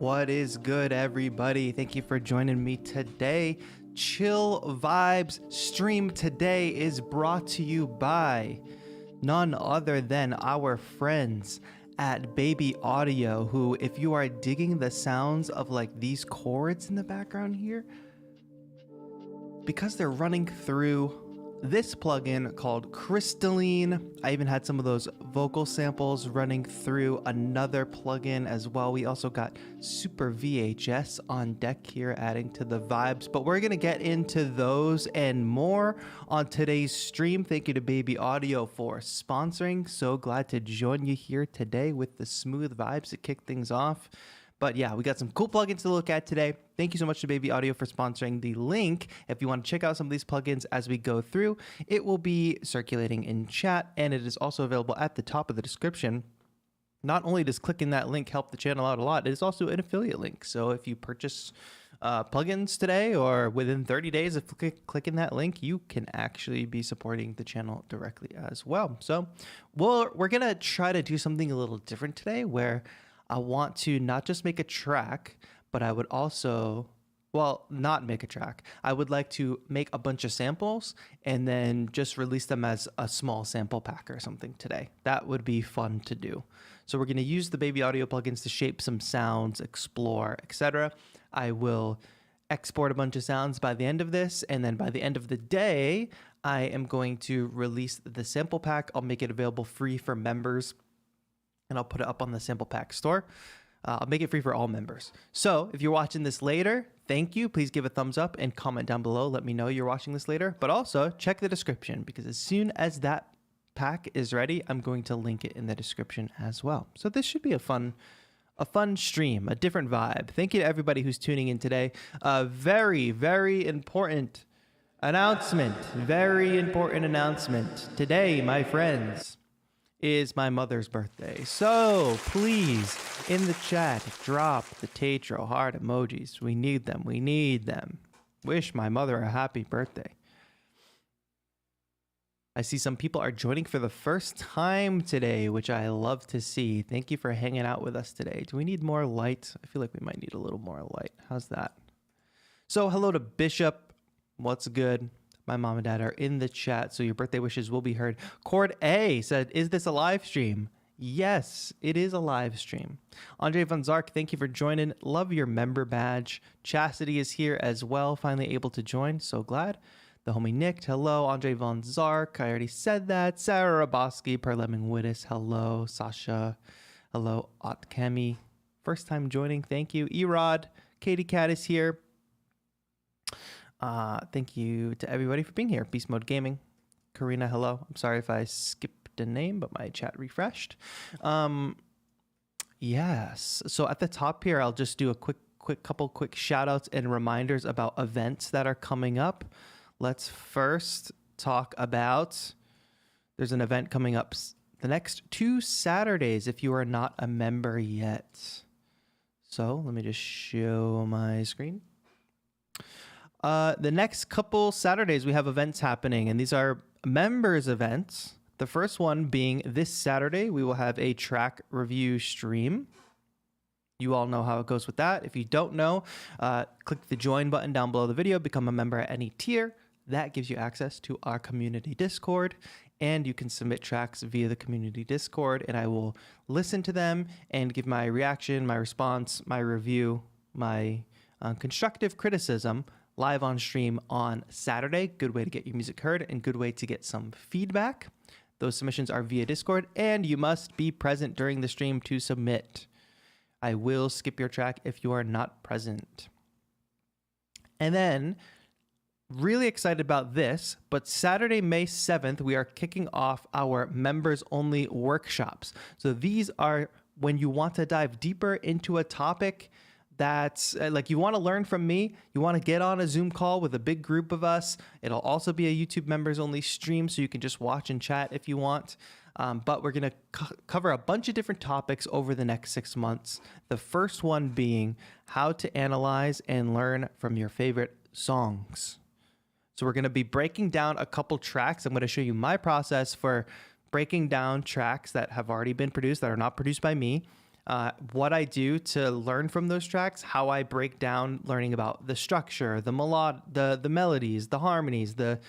What is good, everybody? Thank you for joining me today. Chill Vibes stream today is brought to you by none other than our friends at Baby Audio, who, if you are digging the sounds of like these chords in the background here, because they're running through this plugin called Crystalline. I even had some of those vocal samples running through another plugin as well. We also got SuperVHS on deck here, adding to the vibes, but we're gonna get into those and more on today's stream. Thank you to Baby Audio for sponsoring. So glad to join you here today with the smooth vibes to kick things off. But yeah, we got some cool plugins to look at today. Thank you so much to Baby Audio for sponsoring the link. If you want to check out some of these plugins as we go through, it will be circulating in chat, and it is also available at the top of the description. Not only does clicking that link help the channel out a lot, it is also an affiliate link. So if you purchase plugins today or within 30 days of clicking that link, you can actually be supporting the channel directly as well. So we're going to try to do something a little different today, where I want to not just make a track, but I would also, well, not make a track. I would like to make a bunch of samples and then just release them as a small sample pack or something today. That would be fun to do. So we're going to use the Baby Audio plugins to shape some sounds, explore, etc. I will export a bunch of sounds by the end of this, and then by the end of the day, I am going to release the sample pack. I'll make it available free for members, and I'll put it up on the sample pack store. I'll make it free for all members. So if you're watching this later, thank you. Please give a thumbs up and comment down below. Let me know you're watching this later. But also check the description, because as soon as that pack is ready, I'm going to link it in the description as well. So this should be a fun stream, a different vibe. Thank you to everybody who's tuning in today. A very, very important announcement. Very important announcement. Today, my friends, is my mother's birthday. So please, in the chat, drop the TAETRO heart emojis. We need them. We need them. Wish my mother a happy birthday. I see some people are joining for the first time today, which I love to see. Thank you for hanging out with us today. Do we need more light? I feel like we might need a little more light. How's that? So hello to Bishop. What's good? My mom and dad are in the chat, so your birthday wishes will be heard. Chord A said, is this a live stream? Yes, it is a live stream. Andre Von Zark, thank you for joining. Love your member badge. Chastity is here as well, finally able to join. So glad. The homie Nick, hello. Andre Von Zark, I already said that. Sarah Raboski, Perleming Wittes, hello. Sasha, hello. Otkemi, first time joining, thank you. Erod, Katie Cat is here. Thank you to everybody for being here. Beast Mode Gaming. Karina, hello. I'm sorry if I skipped a name, but my chat refreshed. Yes. So at the top here, I'll just do a couple quick shout outs and reminders about events that are coming up. Let's first talk about, there's an event coming up the next 2 Saturdays if you are not a member yet. So let me just show my screen. The next couple Saturdays, we have events happening, and these are members events. The first one being this Saturday, we will have a track review stream. You all know how it goes with that. If you don't know, click the join button down below the video, become a member at any tier. That gives you access to our community Discord, and you can submit tracks via the community Discord, and I will listen to them and give my reaction, my response, my review, my constructive criticism live on stream on Saturday. Good way to get your music heard and good way to get some feedback. Those submissions are via Discord, and you must be present during the stream to submit. I will skip your track if you are not present. And then, really excited about this, but Saturday, May 7th, we are kicking off our members only workshops. So these are when you want to dive deeper into a topic that's like you want to learn from me, you want to get on a Zoom call with a big group of us. It'll also be a YouTube members only stream, so you can just watch and chat if you want. But we're going to cover a bunch of different topics over the next 6 months. The first one being how to analyze and learn from your favorite songs. So we're going to be breaking down a couple tracks. I'm going to show you my process for breaking down tracks that have already been produced, that are not produced by me. what I do to learn from those tracks, how I break down learning about the structure, the melodies, the harmonies, the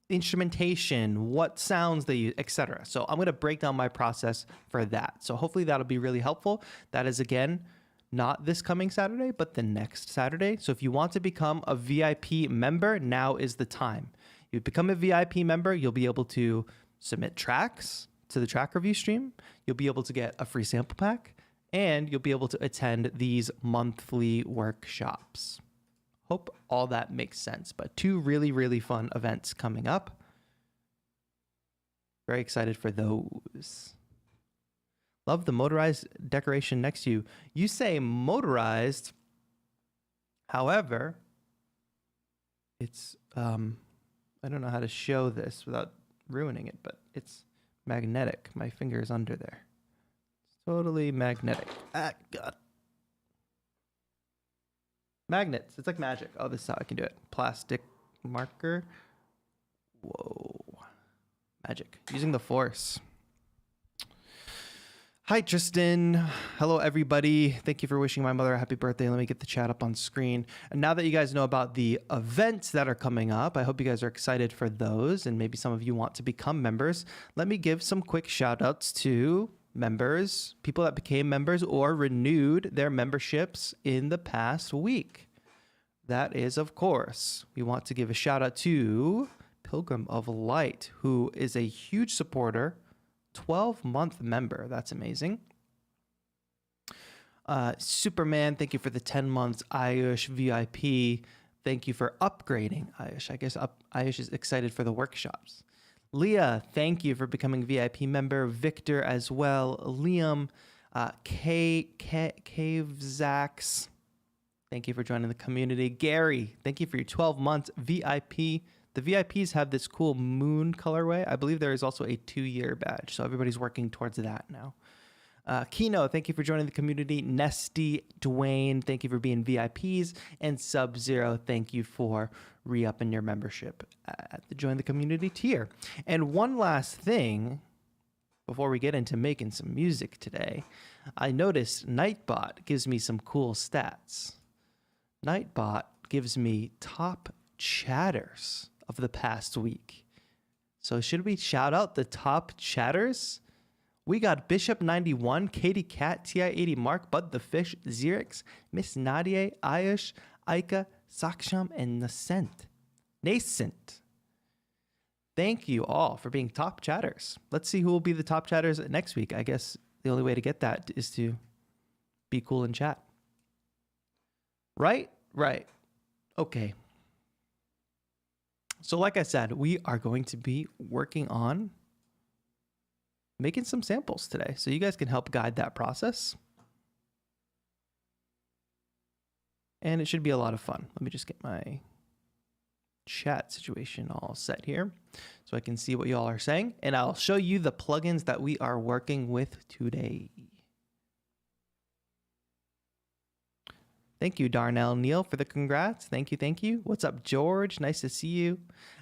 instrumentation, what sounds they use, etc. So I'm going to break down my process for that. So hopefully that'll be really helpful. That is, again, not this coming Saturday, but the next Saturday. So if you want to become a VIP member, now is the time. You become a VIP member, you'll be able to submit tracks to the track review stream. You'll be able to get a free sample pack, and you'll be able to attend these monthly workshops. Hope all that makes sense, but 2 really, really fun events coming up. Very excited for those. Love the motorized decoration next to you. You say motorized, however, it's, I don't know how to show this without ruining it, but it's magnetic. My finger is under there. It's totally magnetic. Ah, God. Magnets. It's like magic. Oh, this is how I can do it. Plastic marker. Whoa. Magic. Using the force. Hi, Tristan. Hello, everybody. Thank you for wishing my mother a happy birthday. Let me get the chat up on screen. And now that you guys know about the events that are coming up, I hope you guys are excited for those. And maybe some of you want to become members. Let me give some quick shout outs to members, people that became members or renewed their memberships in the past week. That is, of course, we want to give a shout out to Pilgrim of Light, who is a huge supporter, 12-month member. That's amazing. Superman, thank you for the 10 months. Ayush VIP, thank you for upgrading. Ayush, I guess Ayush is excited for the workshops. Leah, thank you for becoming VIP member. Victor as well. Liam, Cavezax, thank you for joining the community. Gary, thank you for your 12 months VIP. The VIPs have this cool moon colorway. I believe there is also a 2-year badge, so everybody's working towards that now. Kino, thank you for joining the community. Nesty, Dwayne, thank you for being VIPs. And Sub-Zero, thank you for re-upping your membership at the Join the Community tier. And one last thing, before we get into making some music today, I noticed Nightbot gives me some cool stats. Nightbot gives me top chatters of the past week. So should we shout out the top chatters? We got Bishop91, Katie Cat, TI80 Mark, Bud the Fish, Xerix, Miss Nadia, Ayush, Aika, Saksham, and Nascent. Thank you all for being top chatters. Let's see who will be the top chatters next week. I guess the only way to get that is to be cool in chat. Right? Right. Okay. So like I said, we are going to be working on making some samples today, so you guys can help guide that process. And it should be a lot of fun. Let me just get my chat situation all set here so I can see what you all are saying. And I'll show you the plugins that we are working with today. Thank you, Darnell Neal, for the congrats. Thank you, thank you. What's up, George? Nice to see you.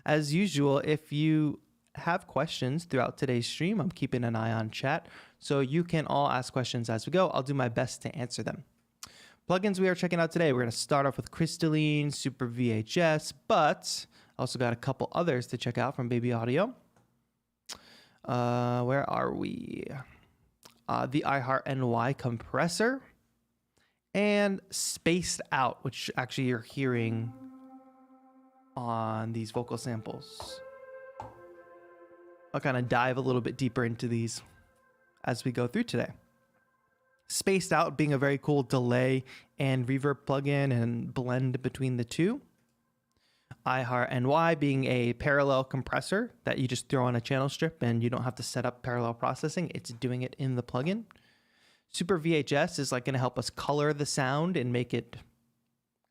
As usual, if you have questions throughout today's stream, I'm keeping an eye on chat, so you can all ask questions as we go. I'll do my best to answer them. Plugins we are checking out today, we're going to start off with Crystalline, SuperVHS, but also got a couple others to check out from Baby Audio. Where are we? The iHeart NY compressor and Spaced Out, which actually you're hearing on these vocal samples. I'll kind of dive a little bit deeper into these as we go through today. Spaced Out being a very cool delay and reverb plugin and blend between the two. iHeart NY being a parallel compressor that you just throw on a channel strip and you don't have to set up parallel processing. It's doing it in the plugin. SuperVHS is like going to help us color the sound and make it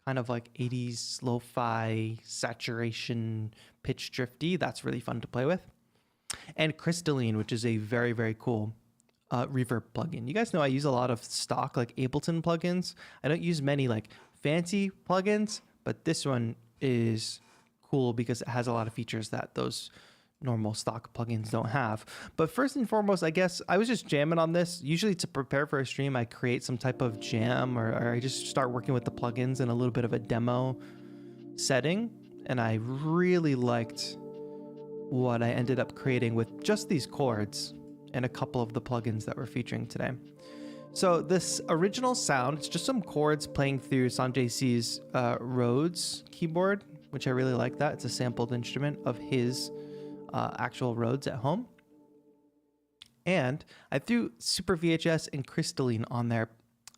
kind of like 80s lo-fi saturation pitch drifty. That's really fun to play with. And Crystalline, which is a very, very cool reverb plugin. You guys know I use a lot of stock like Ableton plugins. I don't use many like fancy plugins, but this one is cool because it has a lot of features that those normal stock plugins don't have. But first and foremost, I guess I was just jamming on this. Usually to prepare for a stream, I create some type of jam or I just start working with the plugins in a little bit of a demo setting. And I really liked what I ended up creating with just these chords and a couple of the plugins that we're featuring today. So this original sound, it's just some chords playing through Sanjay C's Rhodes keyboard, which I really like that. It's a sampled instrument of his actual Rhodes at home. And I threw SuperVHS and Crystalline on there.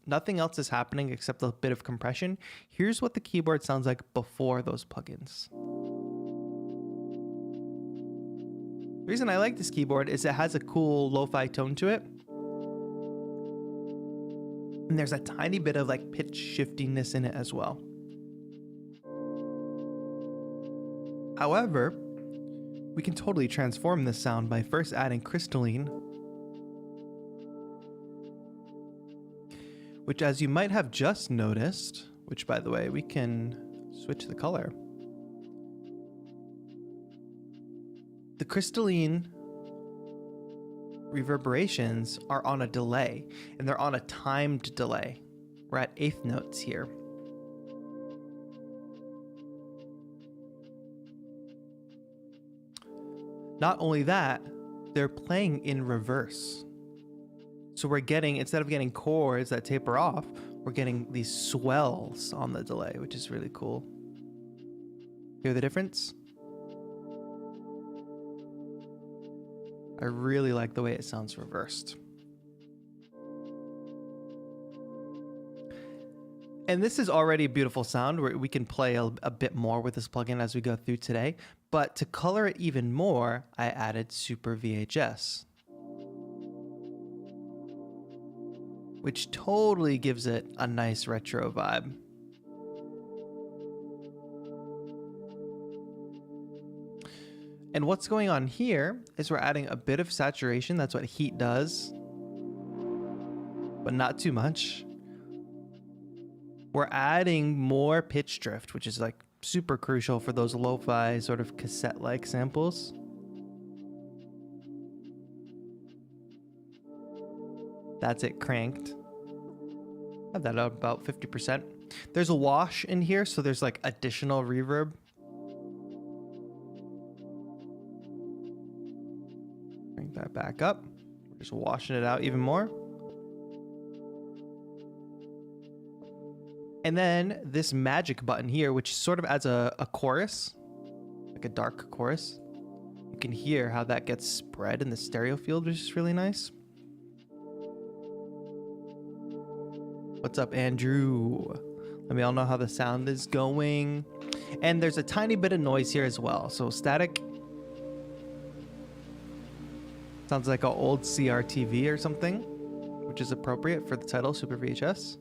Nothing else is happening except a bit of compression. Here's what the keyboard sounds like before those plugins. The reason I like this keyboard is it has a cool lo-fi tone to it. And there's a tiny bit of like pitch shiftiness in it as well. However, we can totally transform this sound by first adding Crystalline, which, as you might have just noticed, which by the way, we can switch the color. The Crystalline reverberations are on a delay, and they're on a timed delay. We're at eighth notes here. Not only that, they're playing in reverse. So we're getting, instead of getting chords that taper off, we're getting these swells on the delay, which is really cool. Hear the difference? I really like the way it sounds reversed. And this is already a beautiful sound where we can play a bit more with this plugin as we go through today. But to color it even more, I added SuperVHS, which totally gives it a nice retro vibe. And what's going on here is we're adding a bit of saturation. That's what heat does, but not too much. We're adding more pitch drift, which is like super crucial for those lo-fi sort of cassette-like samples. That's it cranked. Have that up about 50%. There's a wash in here, so there's like additional reverb. Bring that back up. We're just washing it out even more. And then this magic button here, which sort of adds a chorus, like a dark chorus. You can hear how that gets spread in the stereo field, which is really nice. What's up, Andrew? Let me all know how the sound is going. And there's a tiny bit of noise here as well. So static. Sounds like an old CRTV or something, which is appropriate for the title, SuperVHS.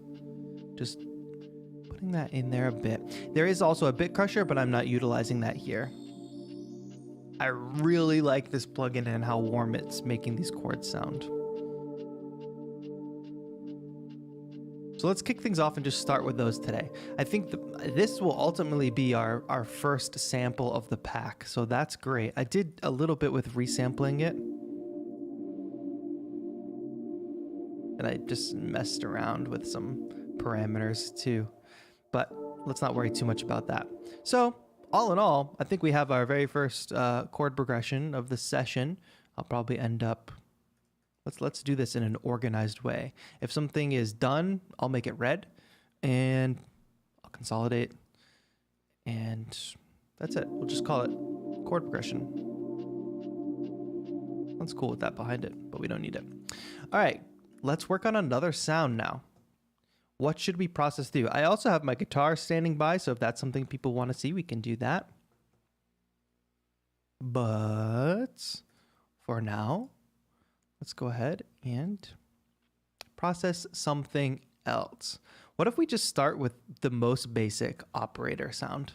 Just putting that in there a bit. There is also a bit crusher, but I'm not utilizing that here. I really like this plugin and how warm it's making these chords sound. So let's kick things off and just start with those today. I think this will ultimately be our first sample of the pack, so that's great. I did a little bit with resampling it. And I just messed around with some parameters too. But let's not worry too much about that. So all in all, I think we have our very first chord progression of the session. I'll probably end up, let's do this in an organized way. If something is done, I'll make it red and I'll consolidate. And that's it. We'll just call it chord progression. Sounds cool with that behind it, but we don't need it. All right, let's work on another sound now. What should we process through? I also have my guitar standing by, so if that's something people want to see, we can do that. But for now, let's go ahead and process something else. What if we just start with the most basic operator sound?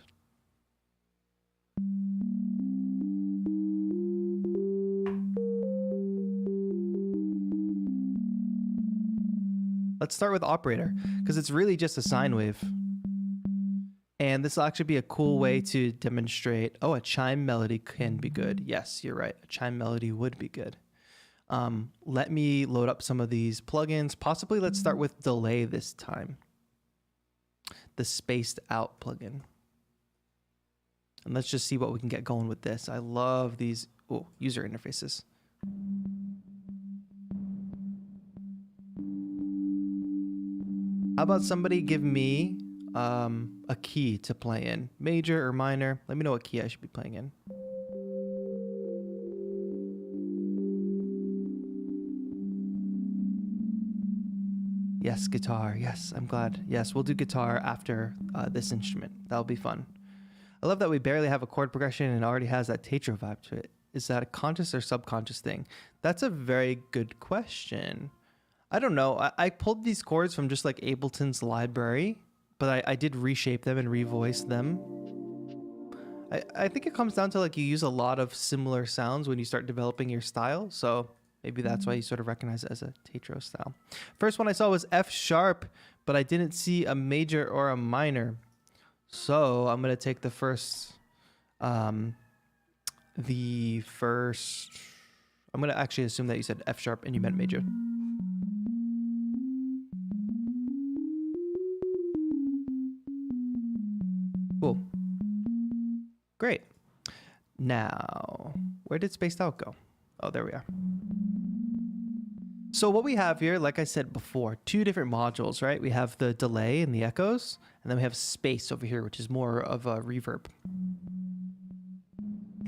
Let's start with operator, because it's really just a sine wave. And this will actually be a cool way to demonstrate, oh, a chime melody can be good. Yes, you're right. A chime melody would be good. Let me load up some of these plugins. Possibly let's start with delay this time. The spaced out plugin. And let's just see what we can get going with this. I love these user interfaces. How about somebody give me a key to play in? Major or minor? Let me know what key I should be playing in. Yes, guitar. Yes, I'm glad. Yes, we'll do guitar after this instrument. That'll be fun. I love that we barely have a chord progression and it already has that TAETRO vibe to it. Is that a conscious or subconscious thing? That's a very good question. I don't know. I pulled these chords from just like Ableton's library, but I did reshape them and revoice them. I think it comes down to like you use a lot of similar sounds when you start developing your style. So maybe that's why you sort of recognize it as a TAETRO style. First one I saw was F sharp, but I didn't see a major or a minor. So I'm going to take the first, I'm going to actually assume that you said F sharp and you meant major. Cool. Great. Now, where did spaced out go? Oh, there we are. So what we have here, like I said before, two different modules, right? We have the delay and the echoes, and then we have space over here, which is more of a reverb.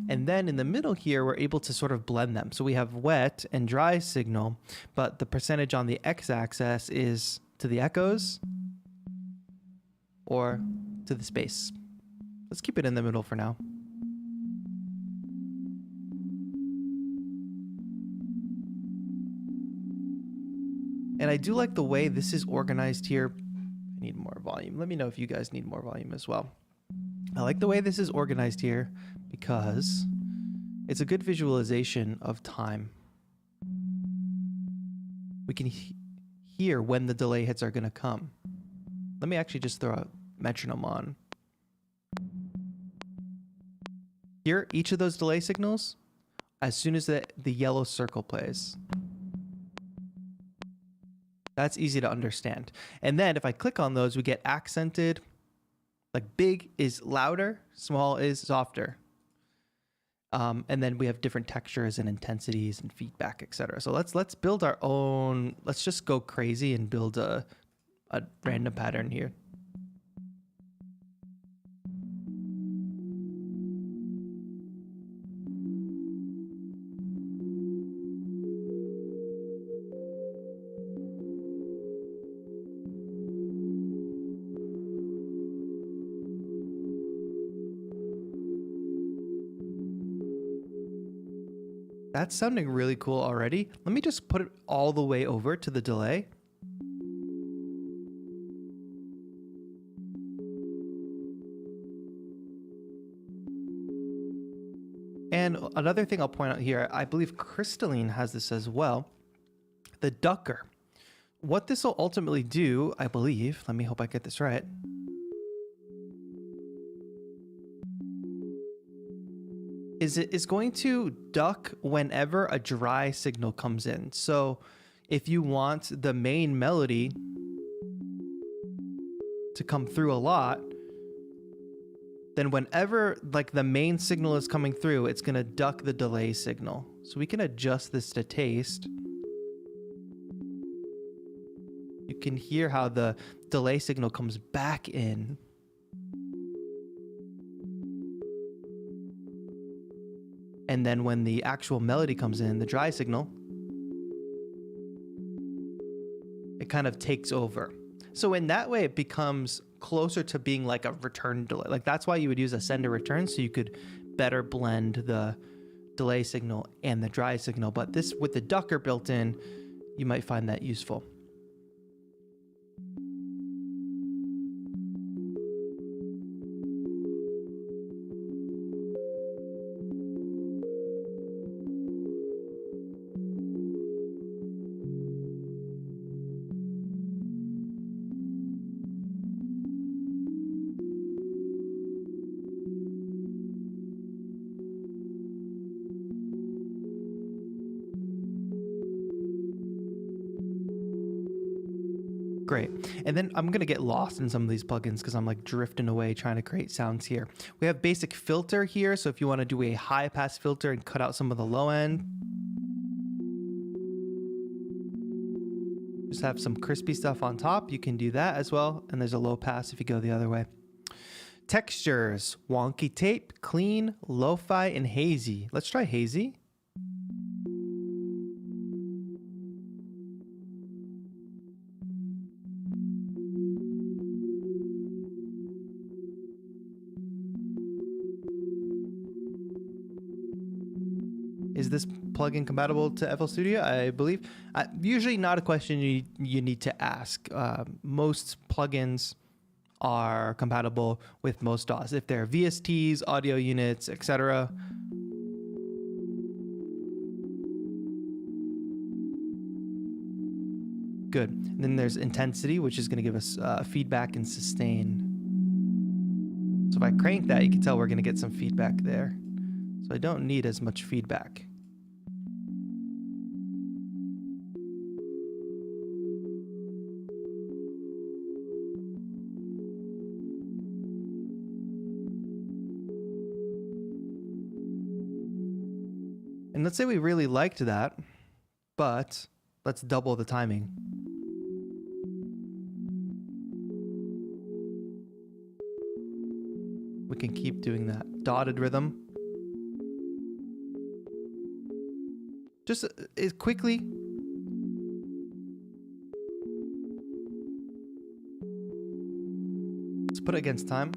And then in the middle here, we're able to sort of blend them. So we have wet and dry signal, but the percentage on the x-axis is to the echoes or to the space. Let's keep it in the middle for now. And I do like the way this is organized here. I need more volume. Let me know if you guys need more volume as well. I like the way this is organized here because it's a good visualization of time. We can hear when the delay hits are going to come. Let me actually just throw a metronome on. Here, each of those delay signals, as soon as the yellow circle plays. That's easy to understand. And then if I click on those, we get accented. Like big is louder, small is softer. And then we have different textures and intensities and feedback, etc. So let's build our own. Let's just go crazy and build a random pattern here. That's sounding really cool already. Let me just put it all the way over to the delay. And another thing I'll point out here, I believe Crystalline has this as well. The ducker. What this will ultimately do, I believe, let me hope I get this right. Is it is going to duck whenever a dry signal comes in. So if you want the main melody to come through a lot, then whenever like the main signal is coming through, it's going to duck the delay signal. So we can adjust this to taste. You can hear how the delay signal comes back in. And then when the actual melody comes in, the dry signal, it kind of takes over. So in that way, it becomes closer to being like a return delay. Like that's why you would use a send and return, so you could better blend the delay signal and the dry signal. But this, with the ducker built in, you might find that useful. Great. And then I'm going to get lost in some of these plugins because I'm like drifting away trying to create sounds here. We have basic filter here. So if you want to do a high pass filter and cut out some of the low end, just have some crispy stuff on top. You can do that as well. And there's a low pass if you go the other way. Textures, wonky tape, clean, lo-fi, and hazy. Let's try hazy. Is this plugin compatible to FL Studio? I believe. Usually not a question you need to ask. Most plugins are compatible with most DAWs. If they're VSTs, audio units, etc. Good. And then there's intensity, which is going to give us feedback and sustain. So if I crank that, you can tell we're going to get some feedback there. So I don't need as much feedback. And let's say we really liked that, but let's double the timing. We can keep doing that. Dotted rhythm. Just quickly. Let's put it against time.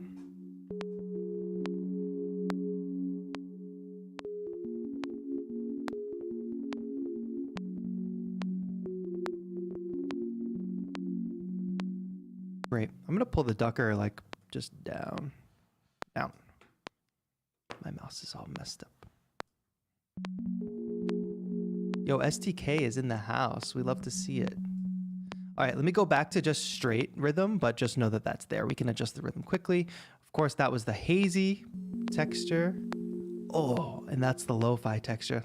Great. I'm going to pull the ducker like just down. Down. My mouse is all messed up. Yo, STK is in the house. We love to see it. All right, let me go back to just straight rhythm, but just know that that's there. We can adjust the rhythm quickly. Of course, that was the hazy texture. Oh, and that's the lo-fi texture.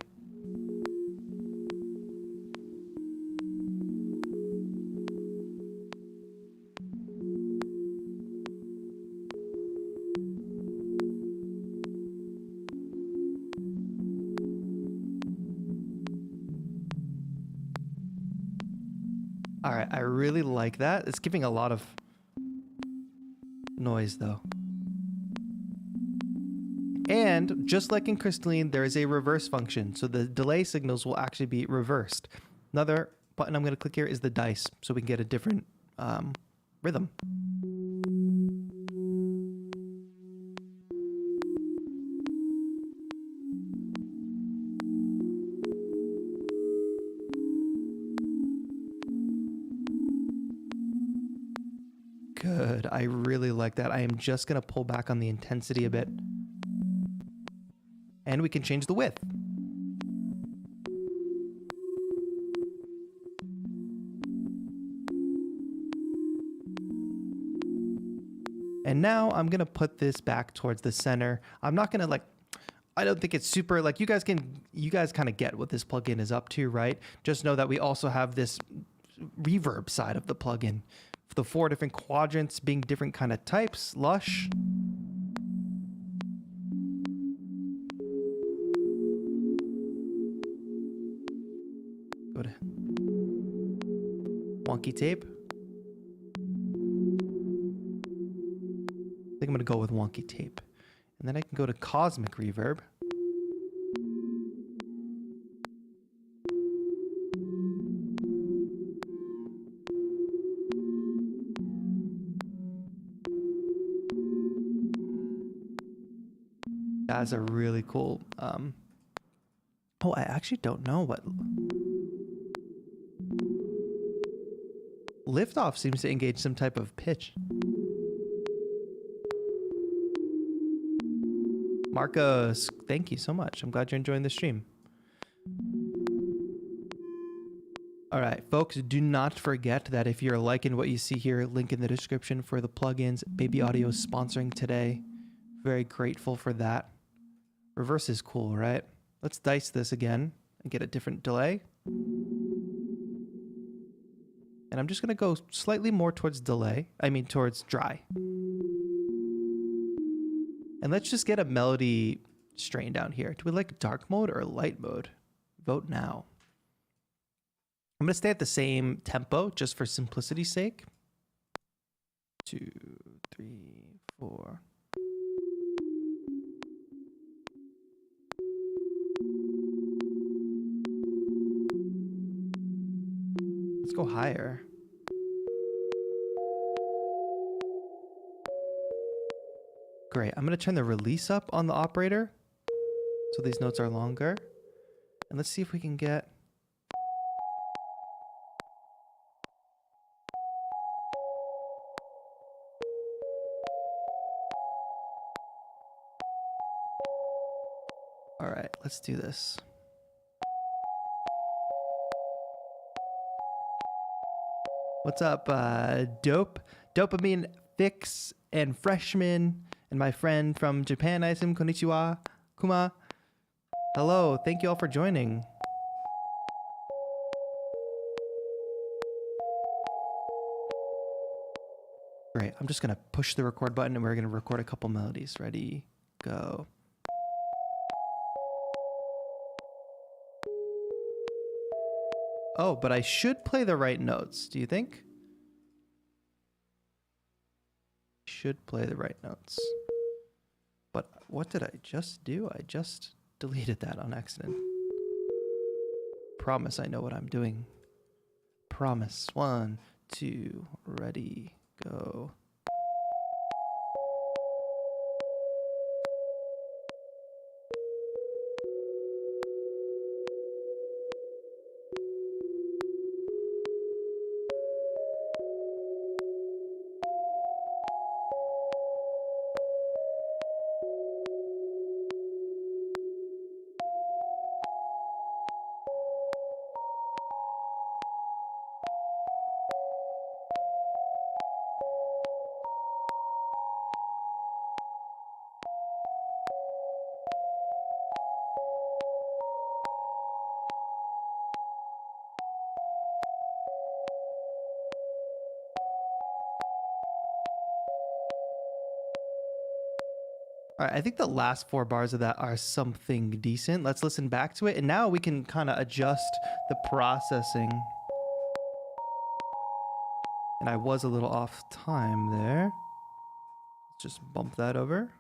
All right, I really like that. It's giving a lot of noise though. And just like in Crystalline, there is a reverse function. So the delay signals will actually be reversed. Another button I'm going to click here is the dice, so we can get a different rhythm. Good. I really like that. I am just going to pull back on the intensity a bit. And we can change the width. And now I'm going to put this back towards the center. I'm not going to like, I don't think it's super, like you guys kind of get what this plugin is up to, right? Just know that we also have this reverb side of the plugin. The 4 different quadrants being different kind of types, lush. Go to wonky tape. I think I'm going to go with wonky tape. And then I can go to cosmic reverb. That's a really cool, oh, I actually don't know what... Liftoff seems to engage some type of pitch. Marcos, thank you so much. I'm glad you're enjoying the stream. All right, folks, do not forget that if you're liking what you see here, link in the description for the plugins. Baby Audio is sponsoring today. Very grateful for that. Reverse is cool, right? Let's dice this again and get a different delay. And I'm just going to go slightly more towards towards dry. And let's just get a melody strain down here. Do we like dark mode or light mode? Vote now. I'm going to stay at the same tempo just for simplicity's sake. 2, 3, 4. Let's go higher. Great. I'm going to turn the release up on the operator so these notes are longer. And let's see if we can get... All right, let's do this. What's up, Dopamine Fix and Freshman, and my friend from Japan, I assume, konnichiwa, Kuma. Hello, thank you all for joining. Great, I'm just gonna push the record button and we're gonna record a couple melodies. Ready, go. Oh, but I should play the right notes, do you think? Should play the right notes. But what did I just do? I just deleted that on accident. Promise I know what I'm doing. Promise. 1, 2, ready, go. All right, I think the last 4 bars of that are something decent. Let's listen back to it. And now we can kind of adjust the processing. And I was a little off time there. Let's just bump that over.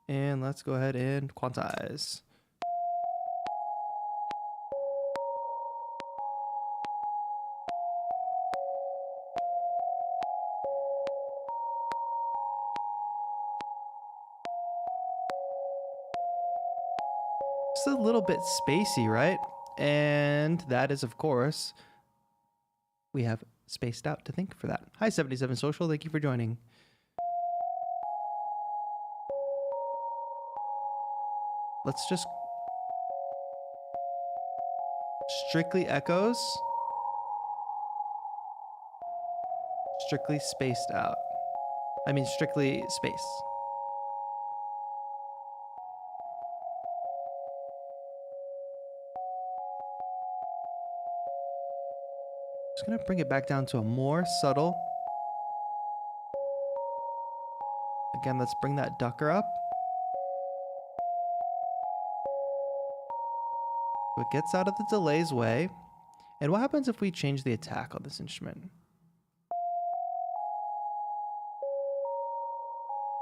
And let's go ahead and quantize. A little bit spacey, right? And that is, of course, we have spaced out to think for that. Hi, 77 Social. Thank you for joining. Let's just strictly echoes, strictly spaced out. I mean, strictly space. Just gonna bring it back down to a more subtle. Again, let's bring that ducker up. So it gets out of the delay's way. And what happens if we change the attack on this instrument?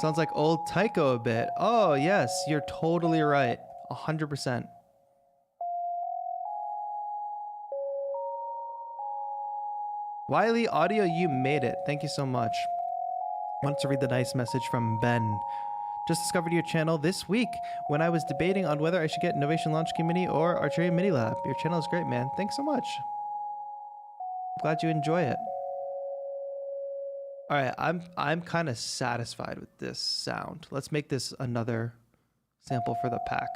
Sounds like old Taiko a bit. Oh yes, you're totally right. 100%. Wiley Audio, you made it. Thank you so much. I wanted to read the nice message from Ben. Just discovered your channel this week when I was debating on whether I should get Innovation Launch Committee or Archery Mini Lab. Your channel is great, man. Thanks so much. I'm glad you enjoy it. All right, I'm kind of satisfied with this sound. Let's make this another sample for the pack.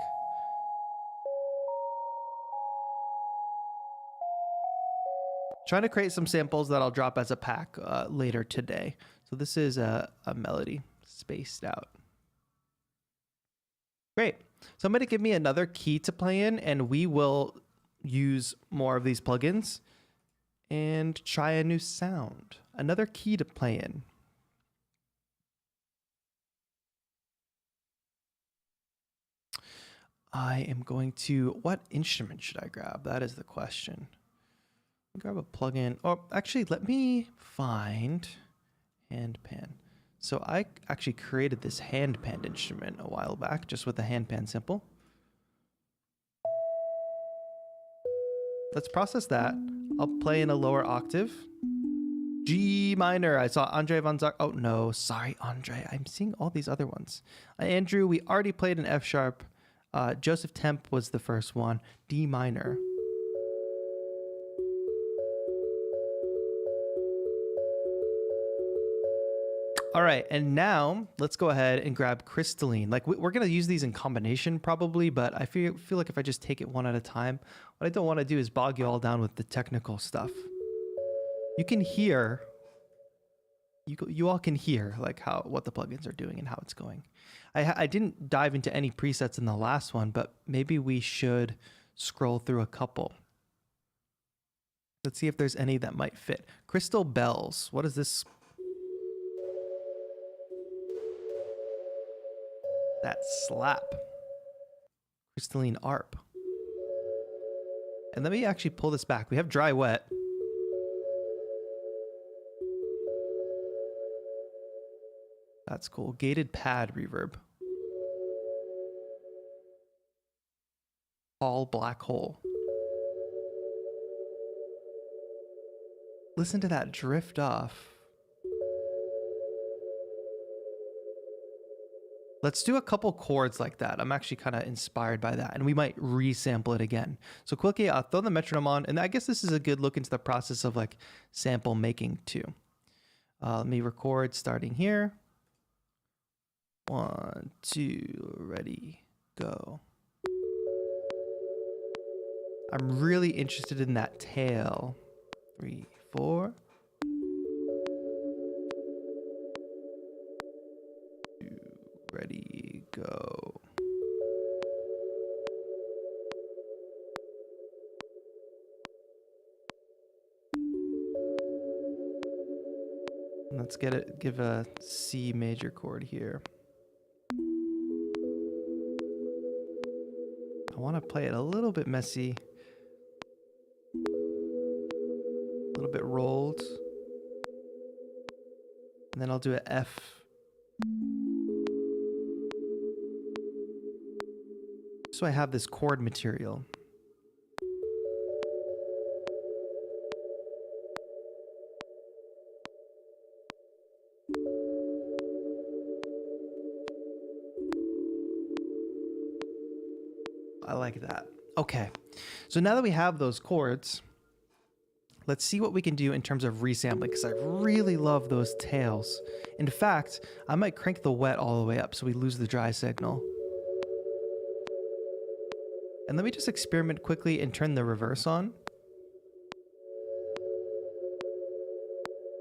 Trying to create some samples that I'll drop as a pack later today. So this is a melody spaced out. Great. Somebody give me another key to play in and we will use more of these plugins and try a new sound, another key to play in. I am going to, what instrument should I grab? That is the question. Grab a plugin. Oh, actually, let me find handpan. So I actually created this handpan instrument a while back, just with the handpan sample. Let's process that. I'll play in a lower octave. G minor. I saw Andre Von Zar. Oh no, sorry, Andre. I'm seeing all these other ones. Andrew, we already played an F sharp. Joseph Temp was the first one. D minor. All right, and now let's go ahead and grab Crystalline. Like we're gonna use these in combination probably, but I feel like if I just take it one at a time, what I don't want to do is bog you all down with the technical stuff. You can hear, you all can hear like what the plugins are doing and how it's going. I didn't dive into any presets in the last one, but maybe we should scroll through a couple. Let's see if there's any that might fit. Crystal Bells. What is this? That slap. Crystalline ARP. And let me actually pull this back. We have dry wet. That's cool. Gated pad reverb. All black hole. Listen to that drift off. Let's do a couple chords like that. I'm actually kind of inspired by that, and we might resample it again. So quickly, I'll throw the metronome on, and I guess this is a good look into the process of like sample making too. Let me record starting here. 1, 2, ready, go. I'm really interested in that tail. 3, 4. 2, ready, go. Let's give a C major chord here. I want to play it a little bit messy. A little bit rolled. And then I'll do an F. So I have this chord material. I like that. Okay, so now that we have those chords, let's see what we can do in terms of resampling, because I really love those tails. In fact, I might crank the wet all the way up so we lose the dry signal. And let me just experiment quickly and turn the reverse on.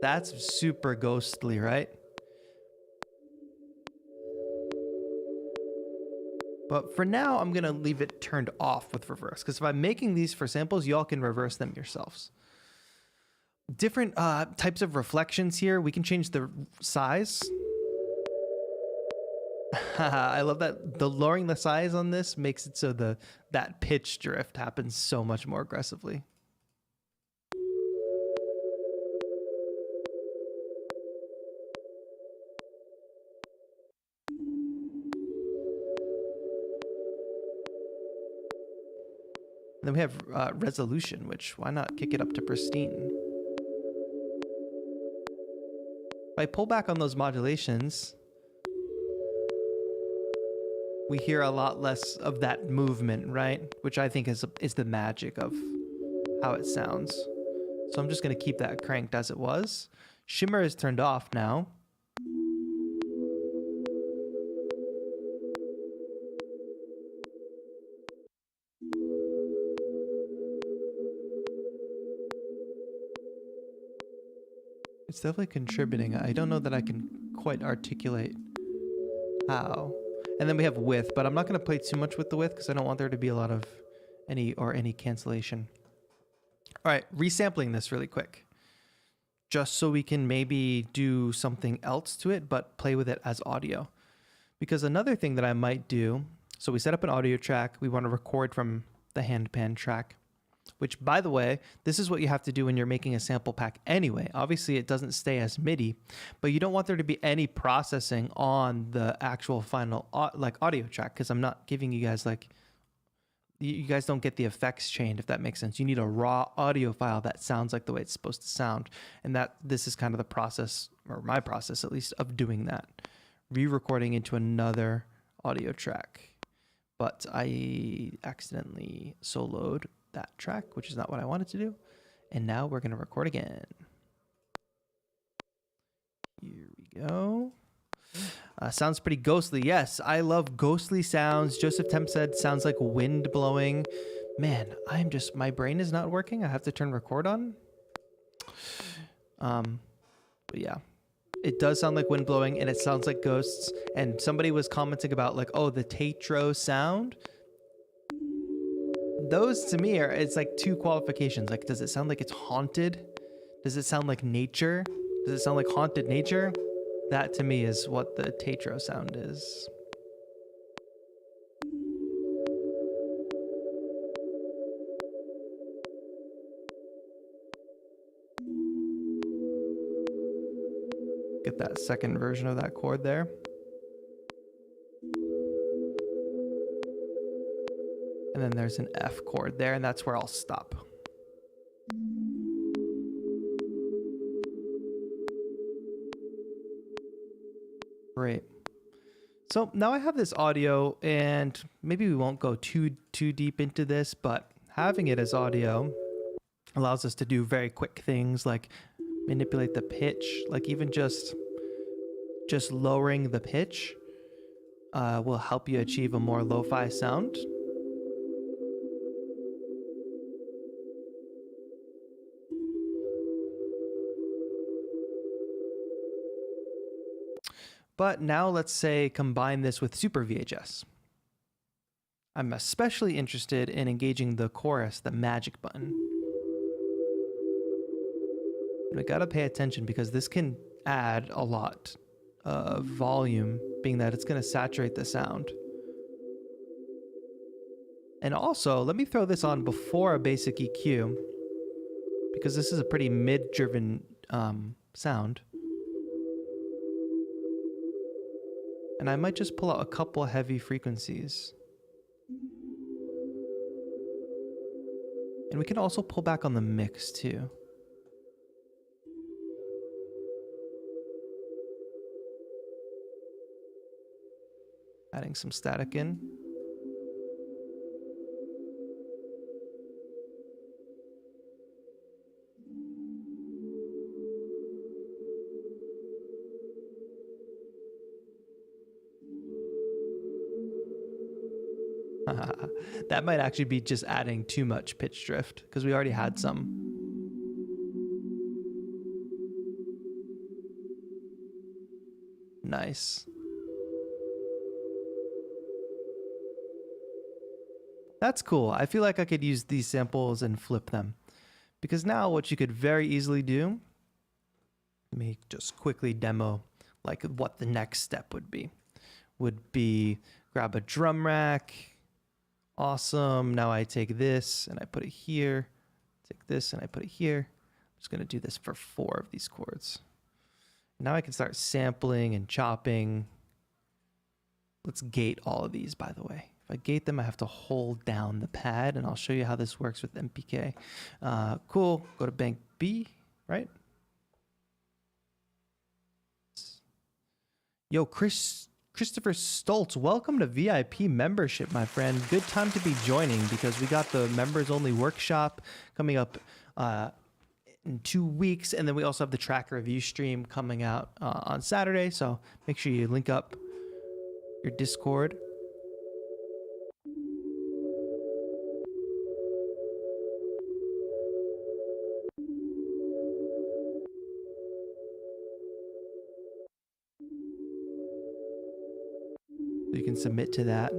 That's super ghostly, right? But for now, I'm gonna leave it turned off with reverse, because if I'm making these for samples, y'all can reverse them yourselves. Different types of reflections here. We can change the size. I love that the lowering the size on this makes it so that pitch drift happens so much more aggressively. And then we have resolution, which why not kick it up to pristine? If I pull back on those modulations, we hear a lot less of that movement, right? Which I think is the magic of how it sounds. So I'm just going to keep that cranked as it was. Shimmer is turned off now. It's definitely contributing. I don't know that I can quite articulate how. And then we have width, but I'm not going to play too much with the width because I don't want there to be a lot of any cancellation. All right, resampling this really quick, just so we can maybe do something else to it, but play with it as audio. Because another thing that I might do, so we set up an audio track, we want to record from the handpan track, which, by the way, this is what you have to do when you're making a sample pack anyway. Obviously, it doesn't stay as MIDI, but you don't want there to be any processing on the actual final audio track, because I'm not giving you guys you guys don't get the effects chained, if that makes sense. You need a raw audio file that sounds like the way it's supposed to sound. And this is kind of the process, or my process at least, of doing that. Re-recording into another audio track. But I accidentally soloed that track, which is not what I wanted to do. And now we're going to record again. Here we go. Sounds pretty ghostly. Yes, I love ghostly sounds. Joseph Temp said sounds like wind blowing. Man, my brain is not working. I have to turn record on. But yeah, it does sound like wind blowing and it sounds like ghosts. And somebody was commenting about like, oh, the TAETRO sound. Those to me it's like two qualifications. Like, does it sound like it's haunted? Does it sound like nature? Does it sound like haunted nature? That to me is what the TAETRO sound is. Get that second version of that chord there. And then there's an F chord there, and that's where I'll stop. Great. So now I have this audio, and maybe we won't go too deep into this, but having it as audio allows us to do very quick things like manipulate the pitch, like even just lowering the pitch will help you achieve a more lo-fi sound. But now let's say combine this with SuperVHS. I'm especially interested in engaging the chorus, the magic button. We gotta pay attention because this can add a lot of volume, being that it's gonna saturate the sound. And also, let me throw this on before a basic EQ, because this is a pretty mid-driven sound. And I might just pull out a couple heavy frequencies. And we can also pull back on the mix too. Adding some static in. That might actually be just adding too much pitch drift because we already had some. Nice. That's cool. I feel like I could use these samples and flip them, because now what you could very easily do, let me just quickly demo like what the next step would be grab a drum rack. Awesome. Now I take this and I put it here. Take this and I put it here. I'm just going to do this for 4 of these chords. Now I can start sampling and chopping. Let's gate all of these, by the way. If I gate them, I have to hold down the pad, and I'll show you how this works with MPK. Cool. Go to bank B, right? Yo, Christopher Stoltz, welcome to VIP membership, my friend. Good time to be joining because we got the members only workshop coming up in 2 weeks. And then we also have the track review stream coming out on Saturday. So make sure you link up your Discord. You can submit to that.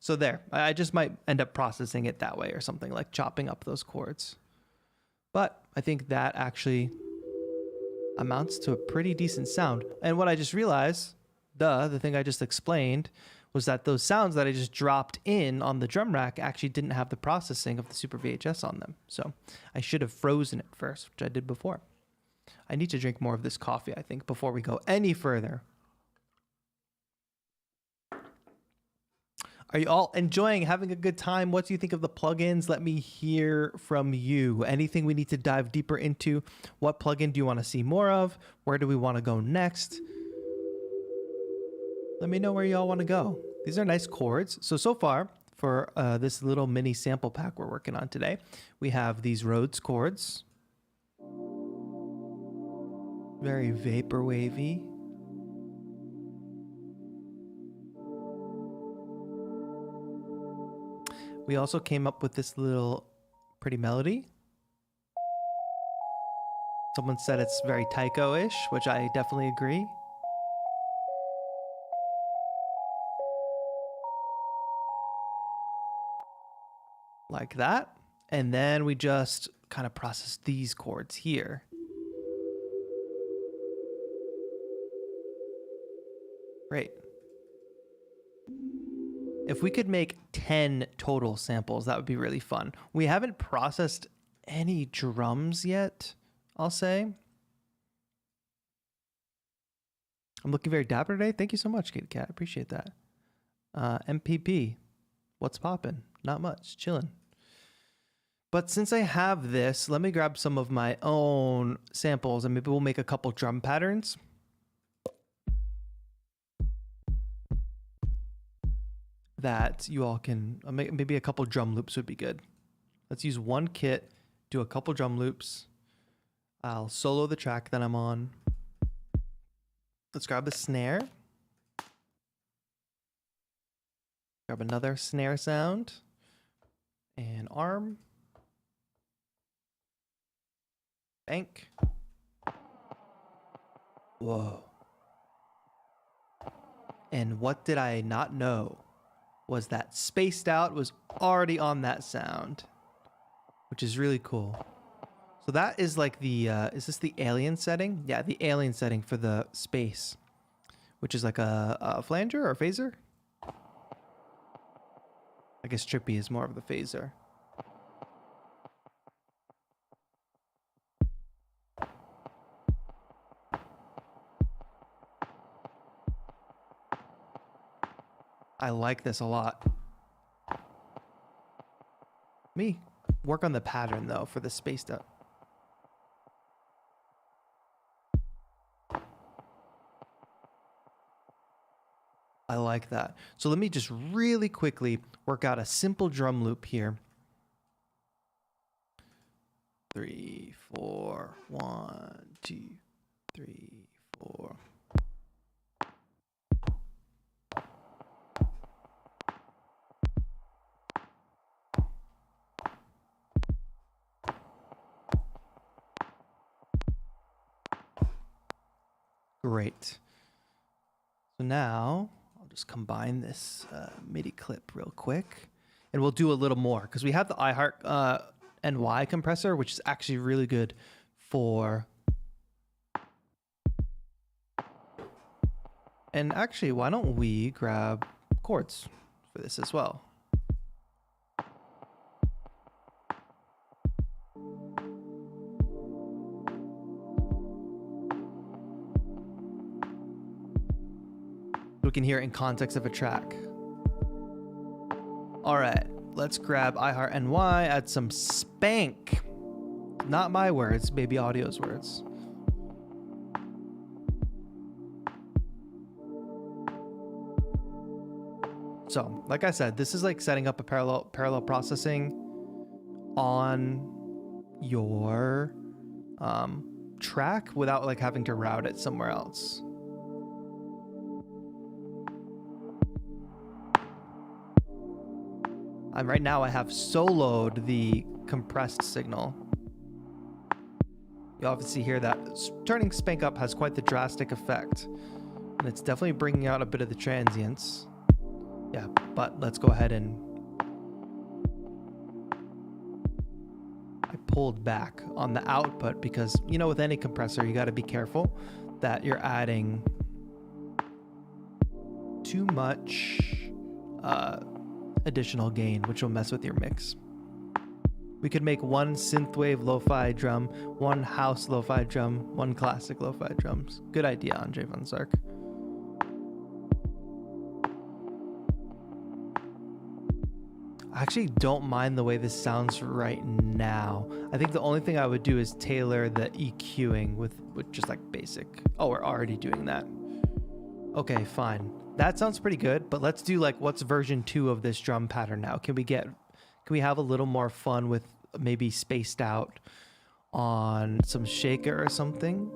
So there, I just might end up processing it that way or something, like chopping up those chords. But I think that actually amounts to a pretty decent sound. And what I just realized, the thing I just explained, was that those sounds that I just dropped in on the drum rack actually didn't have the processing of the SuperVHS on them. So I should have frozen it first, which I did before. I need to drink more of this coffee, I think, before we go any further. Are you all enjoying, having a good time? What do you think of the plugins? Let me hear from you. Anything we need to dive deeper into? What plugin do you want to see more of? Where do we want to go next? Let me know where you all want to go. These are nice chords. So far, for this little mini sample pack we're working on today, we have these Rhodes chords. Very vaporwavy. We also came up with this little pretty melody. Someone said it's very taiko-ish, which I definitely agree. Like that. And then we just kind of process these chords here. Great. If we could make 10 total samples, that would be really fun. We haven't processed any drums yet, I'll say. I'm looking very dapper today. Thank you so much, Kid Cat. Appreciate that. MPP, what's poppin'? Not much, chillin'. But since I have this, let me grab some of my own samples and maybe we'll make a couple drum patterns. That you all can, maybe a couple drum loops would be good. Let's use one kit, do a couple drum loops. I'll solo the track that I'm on. Let's grab a snare. Grab another snare sound. And arm. Bank. Whoa. And what did I not know? Was that spaced out was already on that sound, which is really cool. So that is like the, is this the alien setting? Yeah, the alien setting for the space, which is like a flanger or phaser. I guess trippy is more of the phaser. I like this a lot. Me work on the pattern though for the spaced out. I like that. So let me just really quickly work out a simple drum loop here. 3, 4, 1, 2, 3, 4. Great. So now I'll just combine this MIDI clip real quick and we'll do a little more because we have the iHeart NY compressor, which is actually really good for. And actually, why don't we grab chords for this as well? We can hear it in context of a track. All right, let's grab iHeart NY, add some spank. Not my words, Baby Audio's words. So, like I said, this is like setting up a parallel processing on your track without like having to route it somewhere else. Right now I have soloed the compressed signal. You obviously hear that turning spank up has quite the drastic effect. And it's definitely bringing out a bit of the transients. Yeah, but let's go ahead and I pulled back on the output because, you know, with any compressor, you got to be careful that you're adding too much additional gain, which will mess with your mix. We could make one synthwave lo-fi drum, one house lo-fi drum, one classic lo-fi drums. Good idea, Andre Van Zark. I actually don't mind the way this sounds right now. I think the only thing I would do is tailor the EQing with just like basic. Oh, we're already doing that. Okay, fine. That sounds pretty good, but let's do like what's version 2 of this drum pattern now? Can we have a little more fun with maybe spaced out on some shaker or something?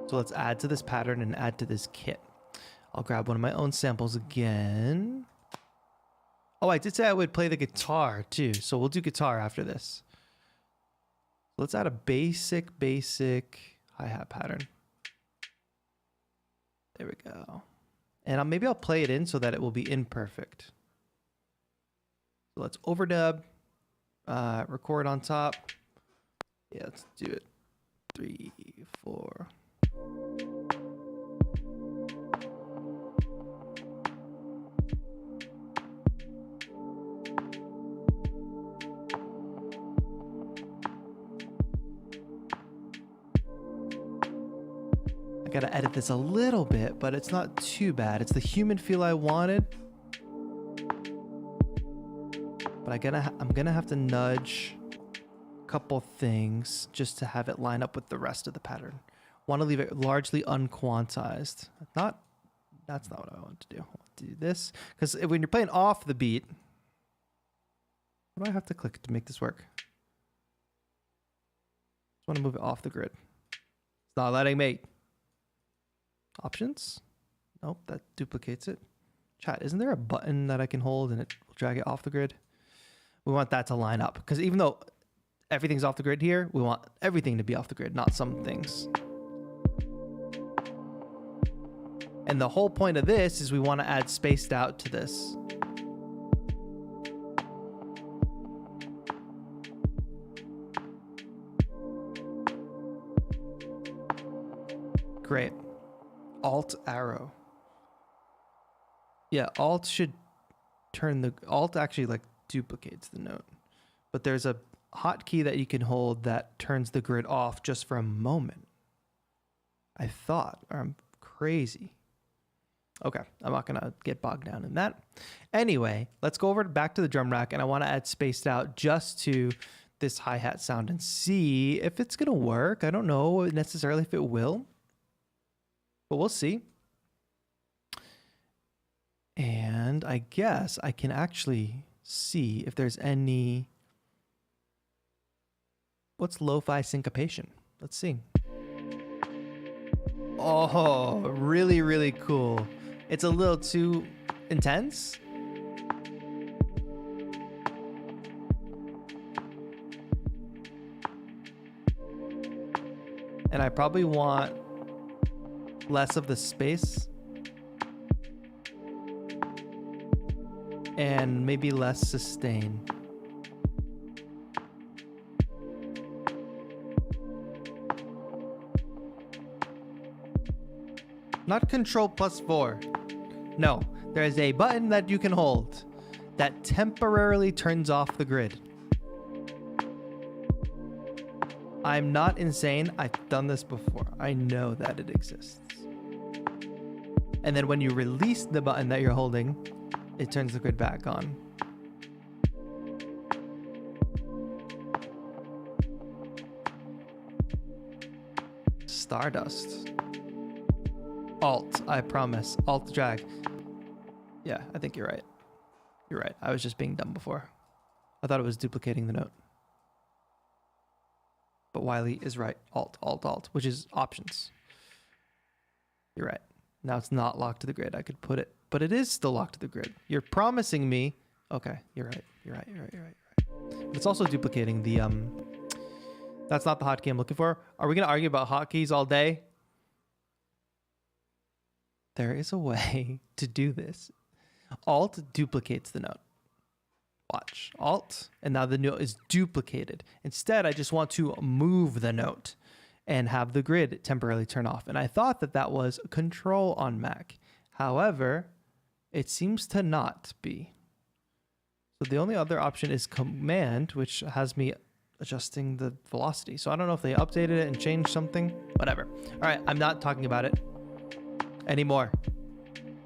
So let's add to this pattern and add to this kit. I'll grab one of my own samples again. Oh, I did say I would play the guitar too, so we'll do guitar after this. Let's add a basic hi-hat pattern. There we go. And maybe I'll play it in so that it will be imperfect. So let's overdub, record on top. Yeah, let's do it. 3, 4. I gotta edit this a little bit, but it's not too bad. It's the human feel I wanted. But I'm gonna have to nudge a couple things just to have it line up with the rest of the pattern. Want to leave it largely unquantized. That's not what I want to do. I want to do this because when you're playing off the beat, what do I have to click to make this work? Just want to move it off the grid. It's not letting me. Options? Nope, that duplicates it. Chat, isn't there a button that I can hold and it will drag it off the grid? We want that to line up because even though everything's off the grid here, we want everything to be off the grid, not some things. And the whole point of this is we want to add spaced out to this. Great. Alt arrow. Yeah, Alt should turn the Alt actually like duplicates the note. But there's a hotkey that you can hold that turns the grid off just for a moment. I thought, or I'm crazy. Okay, I'm not gonna get bogged down in that. Anyway, let's go over back to the drum rack and I want to add spaced out just to this hi-hat sound and see if it's gonna work. I don't know necessarily if it will, but we'll see. And I guess I can actually see if there's any... What's lo-fi syncopation? Let's see. Oh, really, really cool. It's a little too intense. And I probably want less of the space. And maybe less sustain. Not Control +4. No, there is a button that you can hold that temporarily turns off the grid. I'm not insane. I've done this before. I know that it exists. And then when you release the button that you're holding, it turns the grid back on. Stardust. Alt, I promise. Alt drag. Yeah, I think you're right. You're right. I was just being dumb before. I thought it was duplicating the note. But Wiley is right. Alt, Alt, Alt, which is options. You're right. Now it's not locked to the grid. I could put it, but it is still locked to the grid. You're promising me. Okay, you're right. You're right. You're right. You're right. You're right. But it's also duplicating the, that's not the hotkey I'm looking for. Are we going to argue about hotkeys all day? There is a way to do this. Alt duplicates the note. Watch. Alt, and now the note is duplicated. Instead, I just want to move the note and have the grid temporarily turn off. And I thought that that was Control on Mac. However, it seems to not be. So the only other option is Command, which has me adjusting the velocity. So I don't know if they updated it and changed something. Whatever. All right, I'm not talking about it anymore.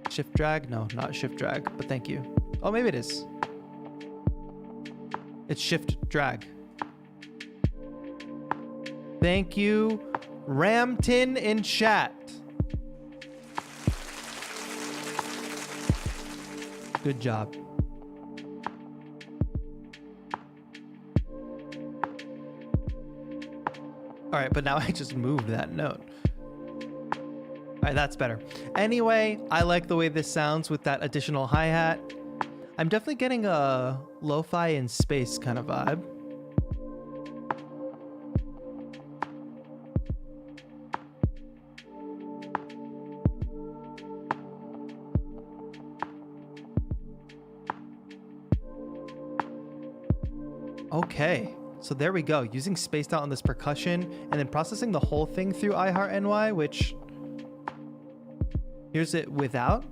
Shift drag? No, not shift drag, but thank you. Oh, maybe it is. It's shift drag. Thank you, Ramtin in chat. Good job. All right, but now I just moved that note. All right, that's better. Anyway, I like the way this sounds with that additional hi-hat. I'm definitely getting a lo-fi in space kind of vibe. Okay, so there we go. Using spaced out on this percussion and then processing the whole thing through iHeartNY, which here's it without.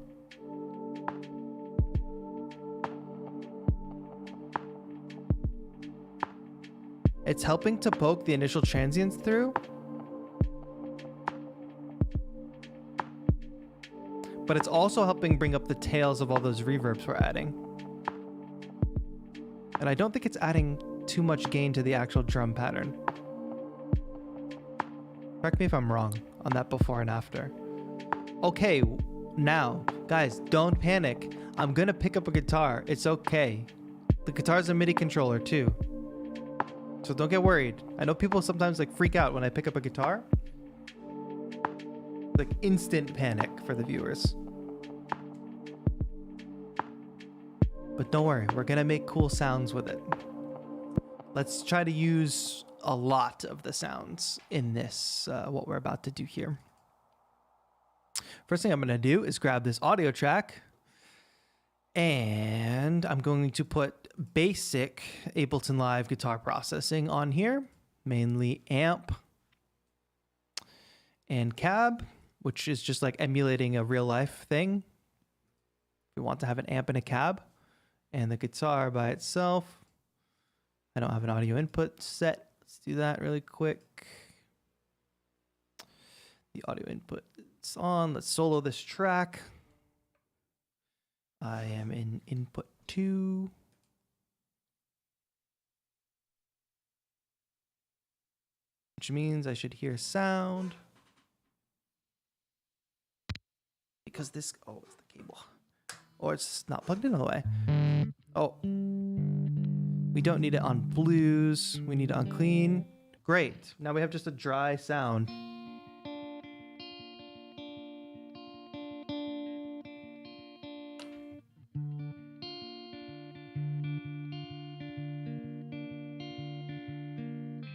It's helping to poke the initial transients through, but it's also helping bring up the tails of all those reverbs we're adding. And I don't think it's adding too much gain to the actual drum pattern. Correct me if I'm wrong on that before and after. Okay, now, guys, don't panic. I'm gonna pick up a guitar. It's okay. The guitar's a MIDI controller too. So don't get worried. I know people sometimes like freak out when I pick up a guitar. Like instant panic for the viewers. But don't worry, we're gonna make cool sounds with it. Let's try to use a lot of the sounds in this, what we're about to do here. First thing I'm gonna do is grab this audio track and I'm going to put basic Ableton Live guitar processing on here, mainly amp and cab, which is just like emulating a real life thing. We want to have an amp and a cab, and the guitar by itself. I don't have an audio input set. Let's do that really quick. The audio input is on. Let's solo this track. I am in input 2. Which means I should hear sound. Because this, oh, it's the cable. Or it's not plugged in all the way. Oh. We don't need it on blues. We need it on clean. Great. Now we have just a dry sound.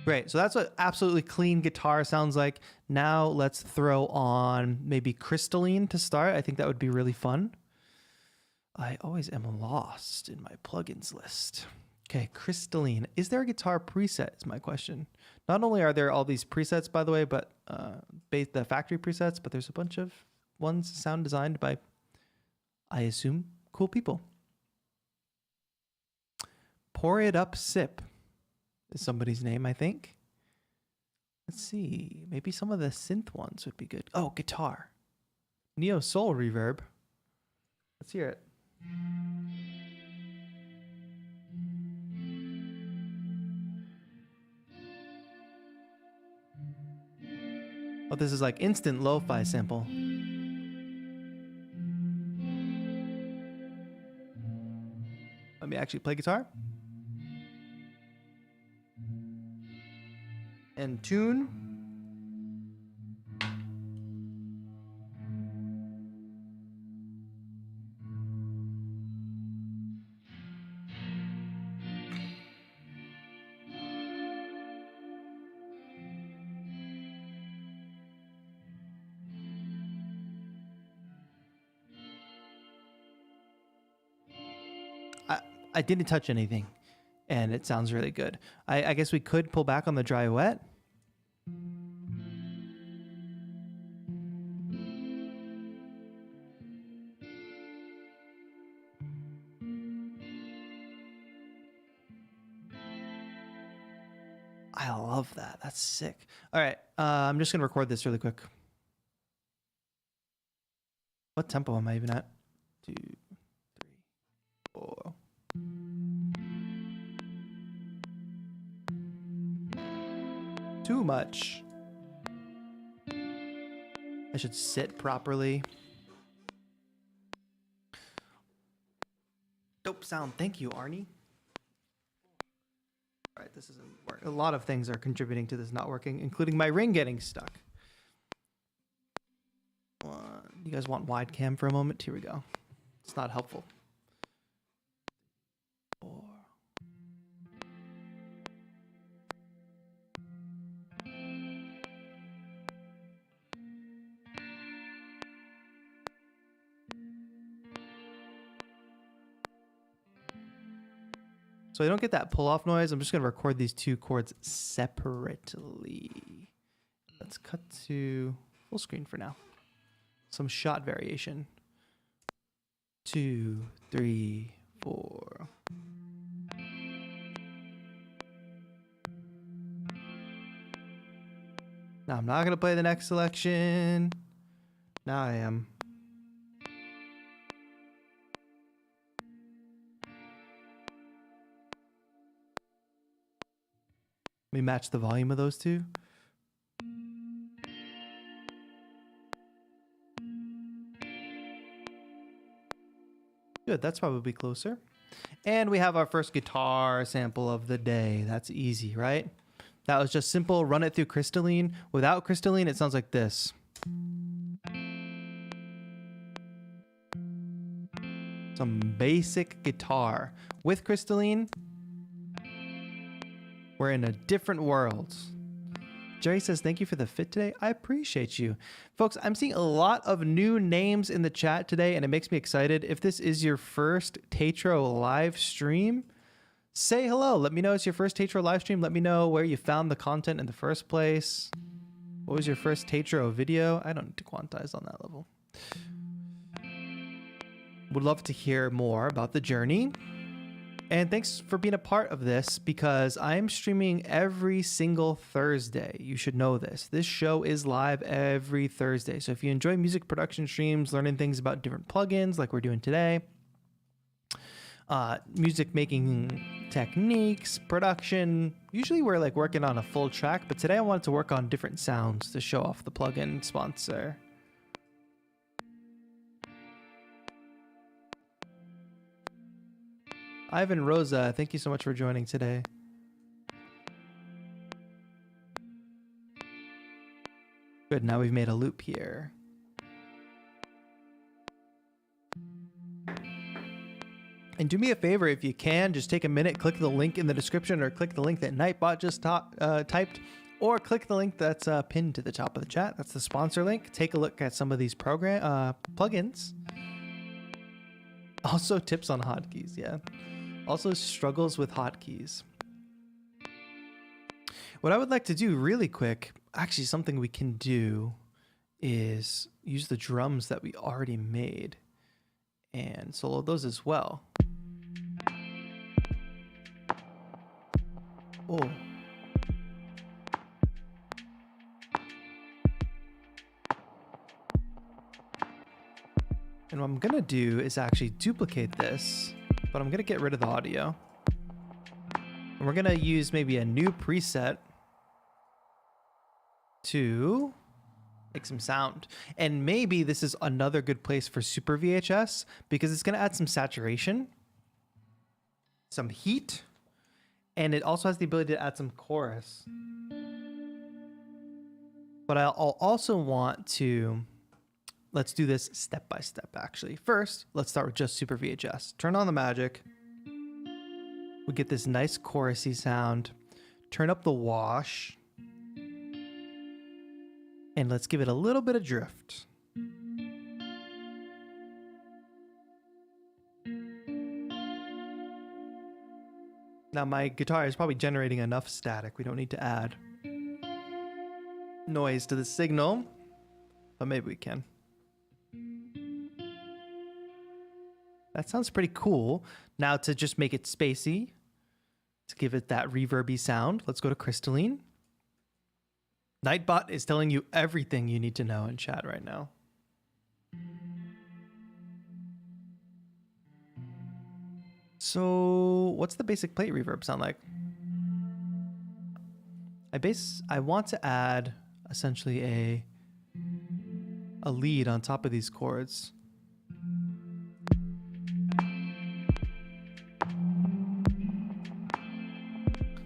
Great. So that's what absolutely clean guitar sounds like. Now let's throw on maybe Crystalline to start. I think that would be really fun. I always am lost in my plugins list. Okay, Crystalline. Is there a guitar preset is my question. Not only are there all these presets, by the way, but the factory presets, but there's a bunch of ones sound designed by, I assume, cool people. Pour It Up Sip is somebody's name, I think. Let's see. Maybe some of the synth ones would be good. Oh, guitar. Neo Soul reverb. Let's hear it. Oh, this is like instant lo-fi sample. Let me actually play guitar. And tune. I didn't touch anything, and it sounds really good. I guess we could pull back on the dry wet. I love that. That's sick. All right, I'm just gonna record this really quick. What tempo am I even at? 2, 3, 4. Too much. I should sit properly. Dope sound. Thank you, Arnie. All right, this isn't working. A lot of things are contributing to this not working, including my ring getting stuck. You guys want wide cam for a moment? Here we go. It's not helpful. 4. So I don't get that pull-off noise. I'm just going to record these 2 chords separately. Let's cut to full screen for now. Some shot variation. 2, 3, 4. Now I'm not going to play the next selection. Now I am. Let me match the volume of those 2. Good, that's probably closer. And we have our first guitar sample of the day. That's easy, right? That was just simple. Run it through Crystalline. Without Crystalline, it sounds like this. Some basic guitar. With Crystalline, we're in a different world. Jerry says, thank you for the fit today. I appreciate you. Folks, I'm seeing a lot of new names in the chat today, and it makes me excited. If this is your first TAETRO live stream, say hello. Let me know it's your first TAETRO live stream. Let me know where you found the content in the first place. What was your first TAETRO video? I don't need to quantize on that level. Would love to hear more about the journey. And thanks for being a part of this, because I'm streaming every single Thursday. You should know this. This show is live every Thursday. So if you enjoy music production streams, learning things about different plugins like we're doing today, music making techniques, production, usually we're like working on a full track, but today I wanted to work on different sounds to show off the plugin sponsor. Ivan Rosa, thank you so much for joining today. Good, now we've made a loop here. And do me a favor, if you can, just take a minute, click the link in the description, or click the link that Nightbot just typed, or click the link that's pinned to the top of the chat. That's the sponsor link. Take a look at some of these plugins. Also tips on hotkeys, yeah. Also struggles with hotkeys. What I would like to do really quick, actually something we can do, is use the drums that we already made and solo those as well. Oh. And what I'm gonna do is actually duplicate this, but I'm gonna get rid of the audio. And we're gonna use maybe a new preset to make some sound. And maybe this is another good place for SuperVHS, because it's gonna add some saturation, some heat, and it also has the ability to add some chorus. But I'll also want to, let's do this step by step actually. First, let's start with just SuperVHS. Turn on the magic. We get this nice chorusy sound. Turn up the wash. And let's give it a little bit of drift. Now my guitar is probably generating enough static. We don't need to add noise to the signal, but maybe we can. That sounds pretty cool. Now to just make it spacey, to give it that reverby sound, let's go to Crystalline. Nightbot is telling you everything you need to know in chat right now. So what's the basic plate reverb sound like? I want to add essentially a lead on top of these chords.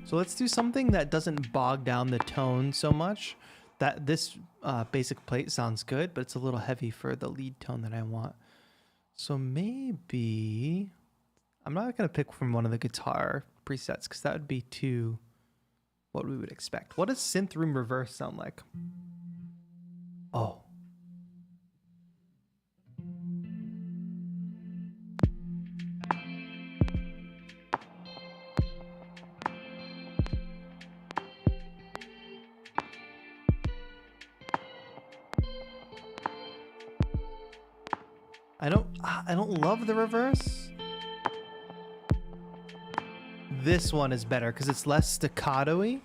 So let's do something that doesn't bog down the tone so much. That this basic plate sounds good, but it's a little heavy for the lead tone that I want. So maybe I'm not gonna pick from one of the guitar presets because that would be too what we would expect. What does synth room reverse sound like? Oh. I don't love the reverse. This one is better because it's less staccato-y.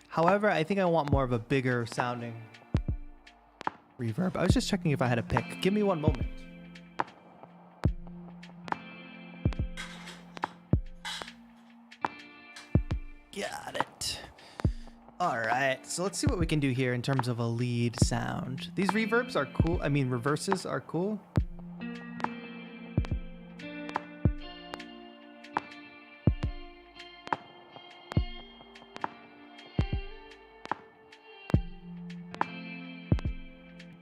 However, I think I want more of a bigger sounding reverb. I was just checking if I had a pick. Give me one moment. Got it. All right, so let's see what we can do here in terms of a lead sound. These reverbs are cool. I mean, reverses are cool.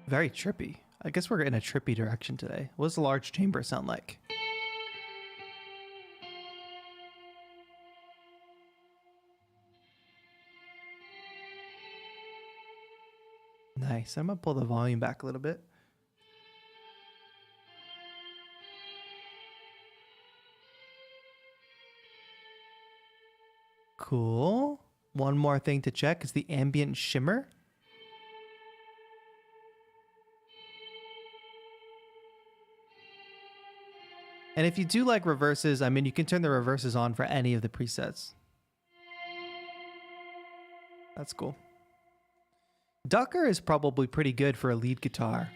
Very trippy. I guess we're in a trippy direction today. What does the large chamber sound like? Nice. I'm gonna pull the volume back a little bit. Cool. One more thing to check is the ambient shimmer. And if you do like reverses, I mean, you can turn the reverses on for any of the presets. That's cool. Ducker is probably pretty good for a lead guitar.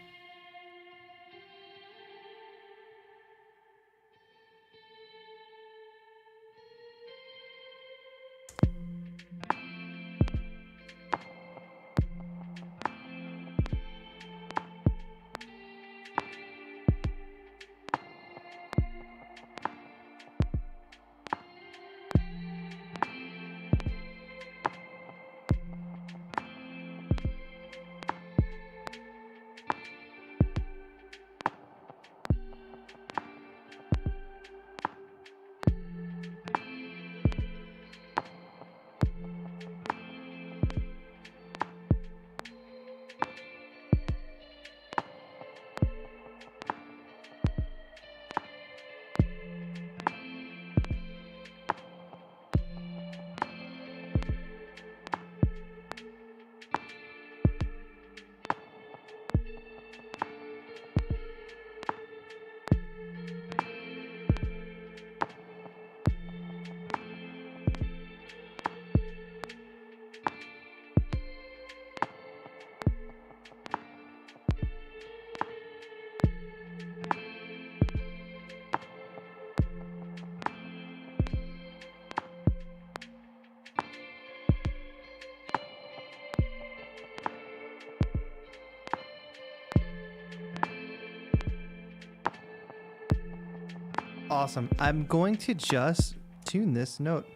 Awesome. I'm going to just tune this note.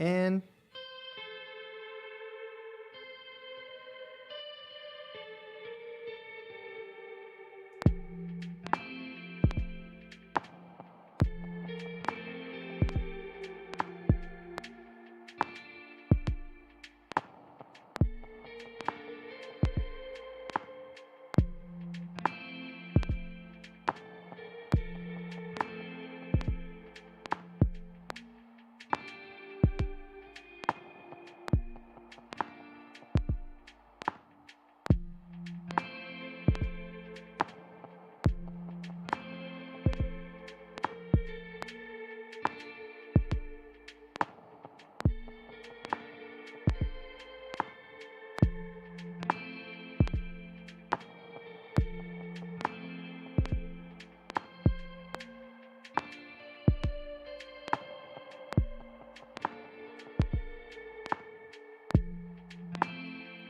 And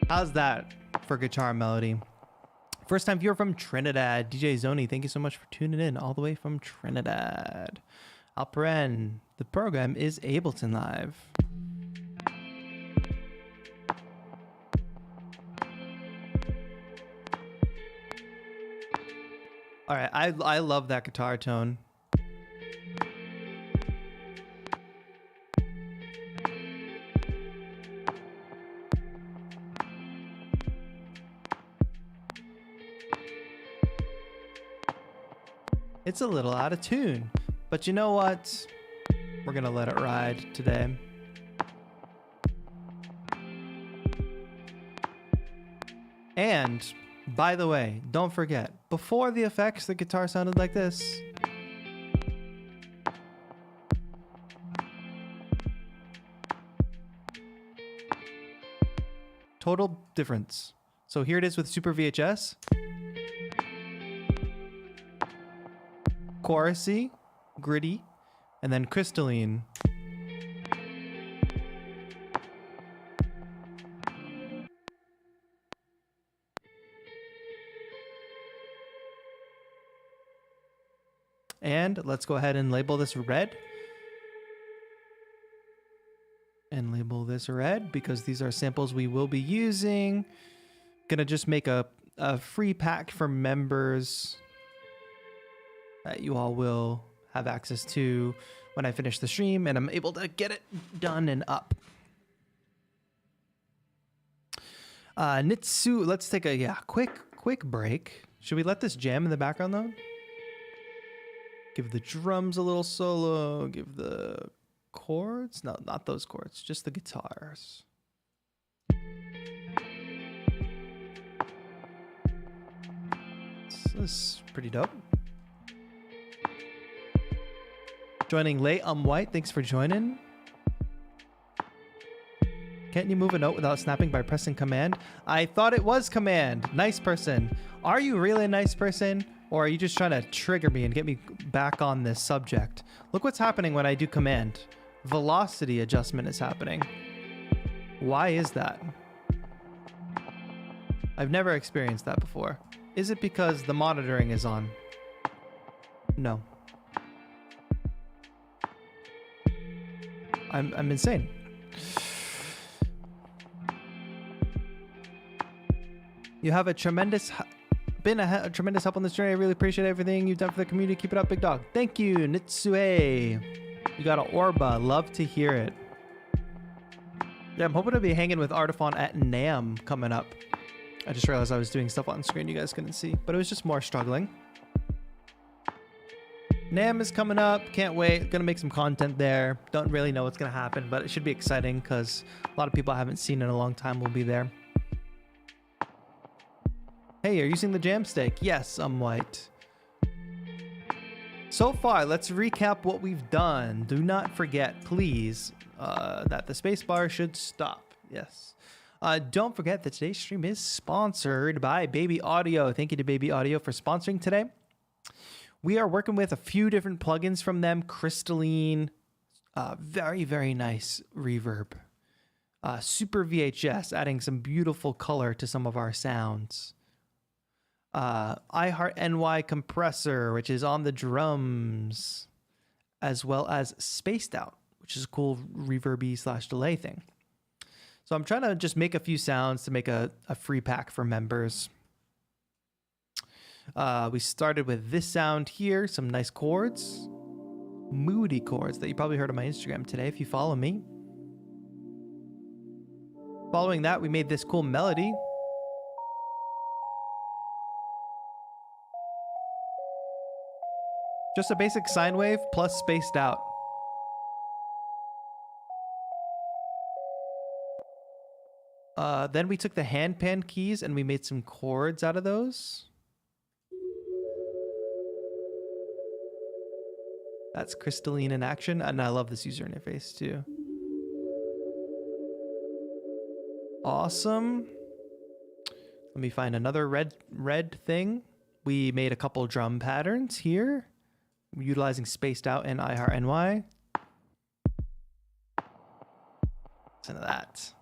How's that for guitar melody? First time viewer from Trinidad, DJ Zoni. Thank you so much for tuning in all the way from Trinidad. Alperen, the program is Ableton Live. All right, I love that guitar tone. It's a little out of tune, but you know what? We're gonna let it ride today. And by the way, don't forget, before the effects, the guitar sounded like this. Total difference. So here it is with SuperVHS. Chorusy, gritty, and then Crystalline. And let's go ahead and label this red. And label this red because these are samples we will be using. Gonna just make a free pack for members that you all will have access to when I finish the stream and I'm able to get it done and up. Nitsu, let's take a quick break. Should we let this jam in the background though? Give the drums a little solo, give the chords, no, not those chords, just the guitars. So this is pretty dope. Joining late, I'm White. Thanks for joining. Can't you move a note without snapping by pressing command? I thought it was command. Nice person. Are you really a nice person? Or are you just trying to trigger me and get me back on this subject? Look what's happening when I do command. Velocity adjustment is happening. Why is that? I've never experienced that before. Is it because the monitoring is on? No. I'm insane. You have been a tremendous help on this journey. I really appreciate everything you've done for the community. Keep it up, big dog. Thank you, Nitsue. You got an Orba. Love to hear it. Yeah, I'm hoping to be hanging with Artifon at NAMM coming up. I just realized I was doing stuff on screen you guys couldn't see, but it was just more struggling. NAMM is coming up. Can't wait. Gonna make some content there. Don't really know what's gonna happen, but it should be exciting because a lot of people I haven't seen in a long time will be there. Hey, you're using the Jamstick. Yes, I'm White. So far, let's recap what we've done. Do not forget, please, that the spacebar should stop. Yes. Don't forget that today's stream is sponsored by Baby Audio. Thank you to Baby Audio for sponsoring today. We are working with a few different plugins from them. Crystalline, very, very nice reverb. SuperVHS, adding some beautiful color to some of our sounds. iHeartNY compressor, which is on the drums, as well as Spaced Out, which is a cool reverby / delay thing. So I'm trying to just make a few sounds to make a free pack for members. We started with this sound here, some nice chords, moody chords that you probably heard on my Instagram today if you follow me. Following that, we made this cool melody. Just a basic sine wave plus spaced out. Then we took the handpan keys and we made some chords out of those. That's Crystalline in action, and I love this user interface too. Awesome. Let me find another red thing. We made a couple drum patterns here, utilizing Spaced Out and iHeartNY. Listen to that.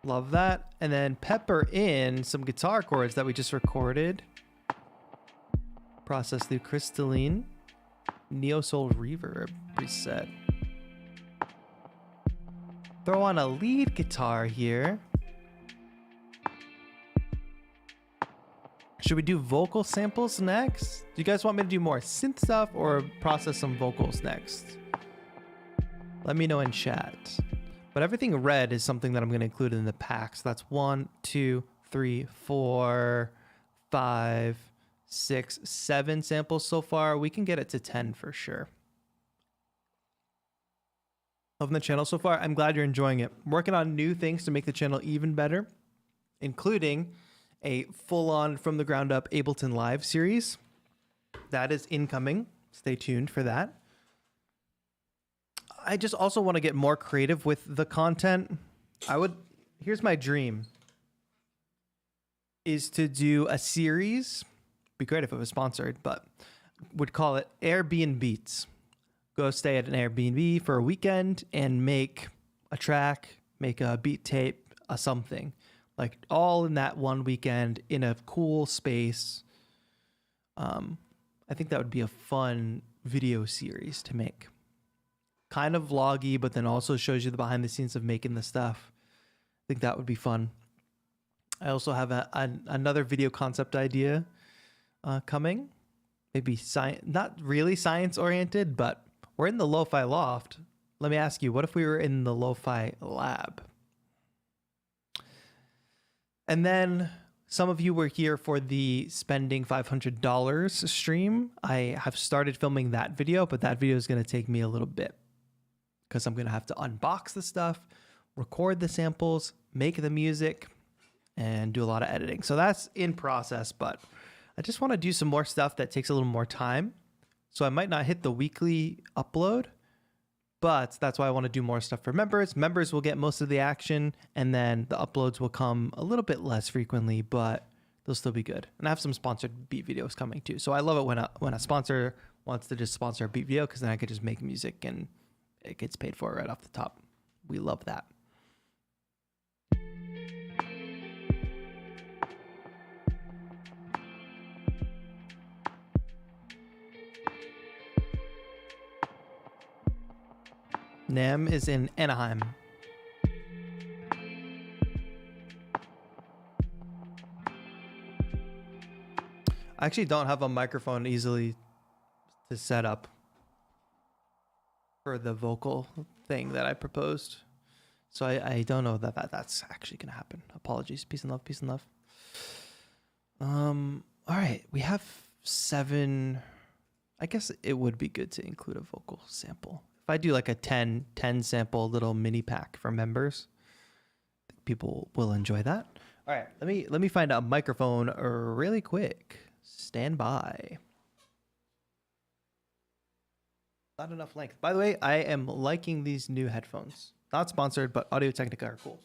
Love that. And then pepper in some guitar chords that we just recorded. Process through Crystalline. Neo Soul Reverb preset. Throw on a lead guitar here. Should we do vocal samples next? Do you guys want me to do more synth stuff or process some vocals next? Let me know in chat. But everything red is something that I'm going to include in the pack. So that's 1, 2, 3, 4, 5, 6, 7 samples so far. We can get it to 10 for sure. Loving the channel so far. I'm glad you're enjoying it. I'm working on new things to make the channel even better, including a full-on from the ground up Ableton Live series. That is incoming. Stay tuned for that. I just also want to get more creative with the content. Here's my dream, is to do a series. Be great if it was sponsored, but would call it Airbnbs. Go stay at an Airbnb for a weekend and make a track, make a beat tape, a something. Like all in that one weekend in a cool space. I think that would be a fun video series to make. Kind of vloggy, but then also shows you the behind the scenes of making the stuff. I think that would be fun. I also have another video concept idea coming. Maybe not really science oriented, but we're in the lo-fi loft. Let me ask you, what if we were in the lo-fi lab? And then some of you were here for the spending $500 stream. I have started filming that video, but that video is going to take me a little bit because I'm going to have to unbox the stuff, record the samples, make the music, and do a lot of editing. So that's in process, but I just want to do some more stuff that takes a little more time. So I might not hit the weekly upload, but that's why I want to do more stuff for members. Members will get most of the action, and then the uploads will come a little bit less frequently, but they'll still be good. And I have some sponsored beat videos coming too. So I love it when a sponsor wants to just sponsor a beat video, because then I could just make music and it gets paid for right off the top. We love that. Nam is in Anaheim. I actually don't have a microphone easily to set up for the vocal thing that I proposed. So I don't know that's actually going to happen. Apologies. Peace and love. Peace and love. All right. We have 7. I guess it would be good to include a vocal sample. If I do like a 10 sample little mini pack for members, people will enjoy that. All right, let me find a microphone really quick. Stand by. Not enough length. By the way, I am liking these new headphones. Not sponsored, but Audio Technica are cool.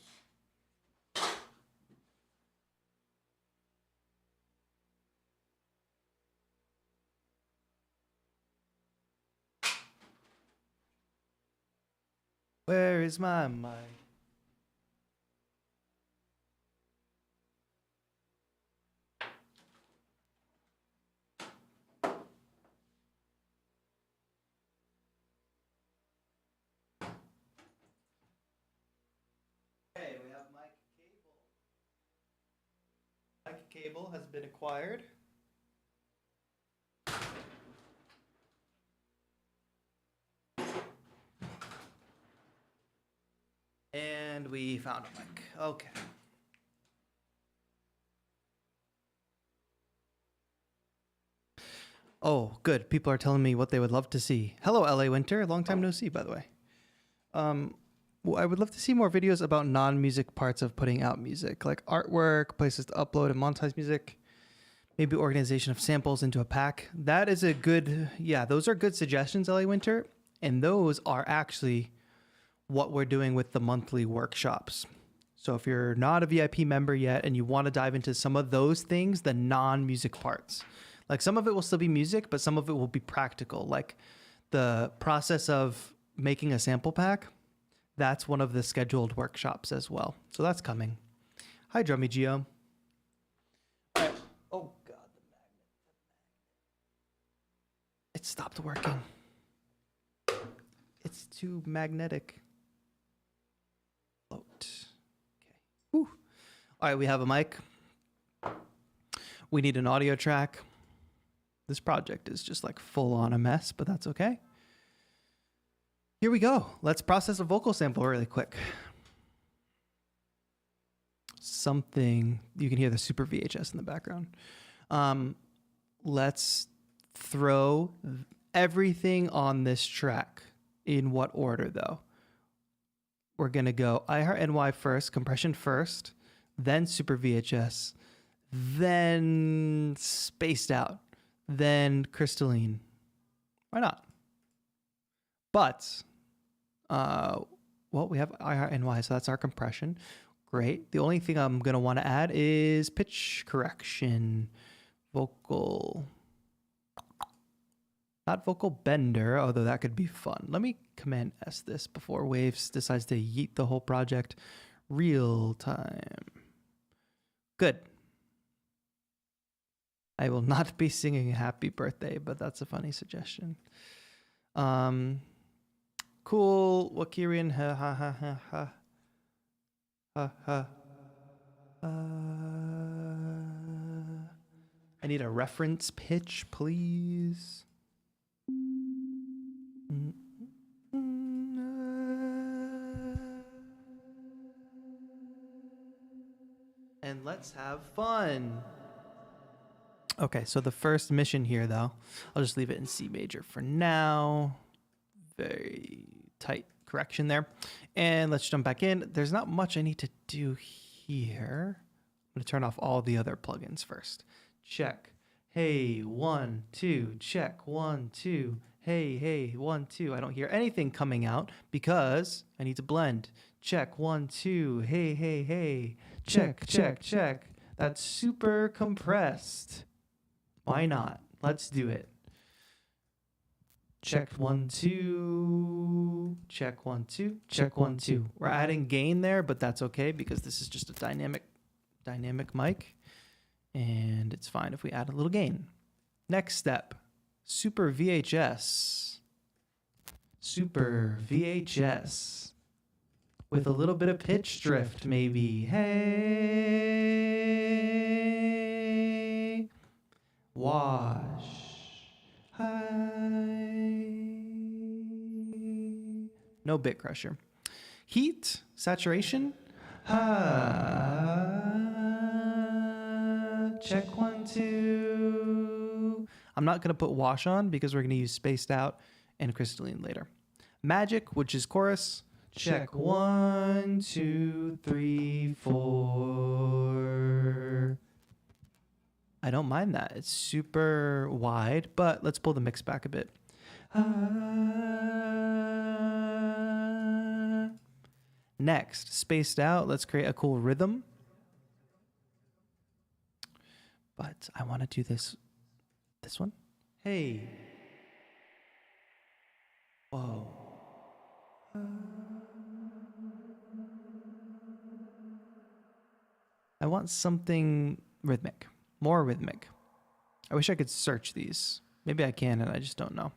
Where is my mic? Okay, we have mic cable. Mic cable has been acquired. And we found a mic. Okay. Oh, good. People are telling me what they would love to see. Hello, LA Winter. Long time no see, by the way. Well, I would love to see more videos about non-music parts of putting out music, like artwork, places to upload and monetize music, maybe organization of samples into a pack. That is a good, yeah, those are good suggestions, LA Winter. And those are actually what we're doing with the monthly workshops. So if you're not a VIP member yet and you want to dive into some of those things, the non-music parts, like some of it will still be music, but some of it will be practical. Like the process of making a sample pack, That's one of the scheduled workshops as well. So that's coming. Hi, Drummy Geo. All right. Oh, God. It stopped working. It's too magnetic. Float. Okay. Whew. All right, we have a mic. We need an audio track. This project is just like full on a mess, but that's okay. Here we go. Let's process a vocal sample really quick. Something, you can hear the SuperVHS in the background. Let's throw everything on this track. In what order though? We're gonna go iHeartNY first, compression first, then SuperVHS, then spaced out, then Crystalline. Why not? But, well, we have iHeartNY, so that's our compression. Great. The only thing I'm gonna want to add is pitch correction, vocal. Not vocal bender, although that could be fun. Let me Command S this before Waves decides to yeet the whole project real time. Good. I will not be singing happy birthday, but that's a funny suggestion. Cool. Wakirian. Ha ha ha ha ha. Ha ha. I need a reference pitch, please. And let's have fun. Okay, so the first mission here, though, I'll just leave it in C major for now. Very tight correction there. And let's jump back in. There's not much I need to do here. I'm going to turn off all the other plugins first. Check. Hey, 1, 2. Check. 1, 2. Hey, hey, 1, 2. I don't hear anything coming out because I need to blend. Check. 1, 2. Hey, hey, hey. Check, check, check. That's super compressed. Why not? Let's do it. Check 1, 2. Check 1, 2. Check 1, 2. We're adding gain there, but that's okay because this is just a dynamic mic. And it's fine if we add a little gain. Next step, SuperVHS. SuperVHS. With a little bit of pitch drift, maybe. Hey. Wash. Hi. No bit crusher. Heat. Saturation. Check 1, 2. I'm not going to put wash on because we're going to use spaced out and crystalline later. Magic, which is chorus. Check 1, 2, 3, 4. I don't mind that. It's super wide, but let's pull the mix back a bit. Next, spaced out. Let's create a cool rhythm. But I want to do this one. Hey. Whoa. I want something rhythmic, more rhythmic. I wish I could search these. Maybe I can and I just don't know.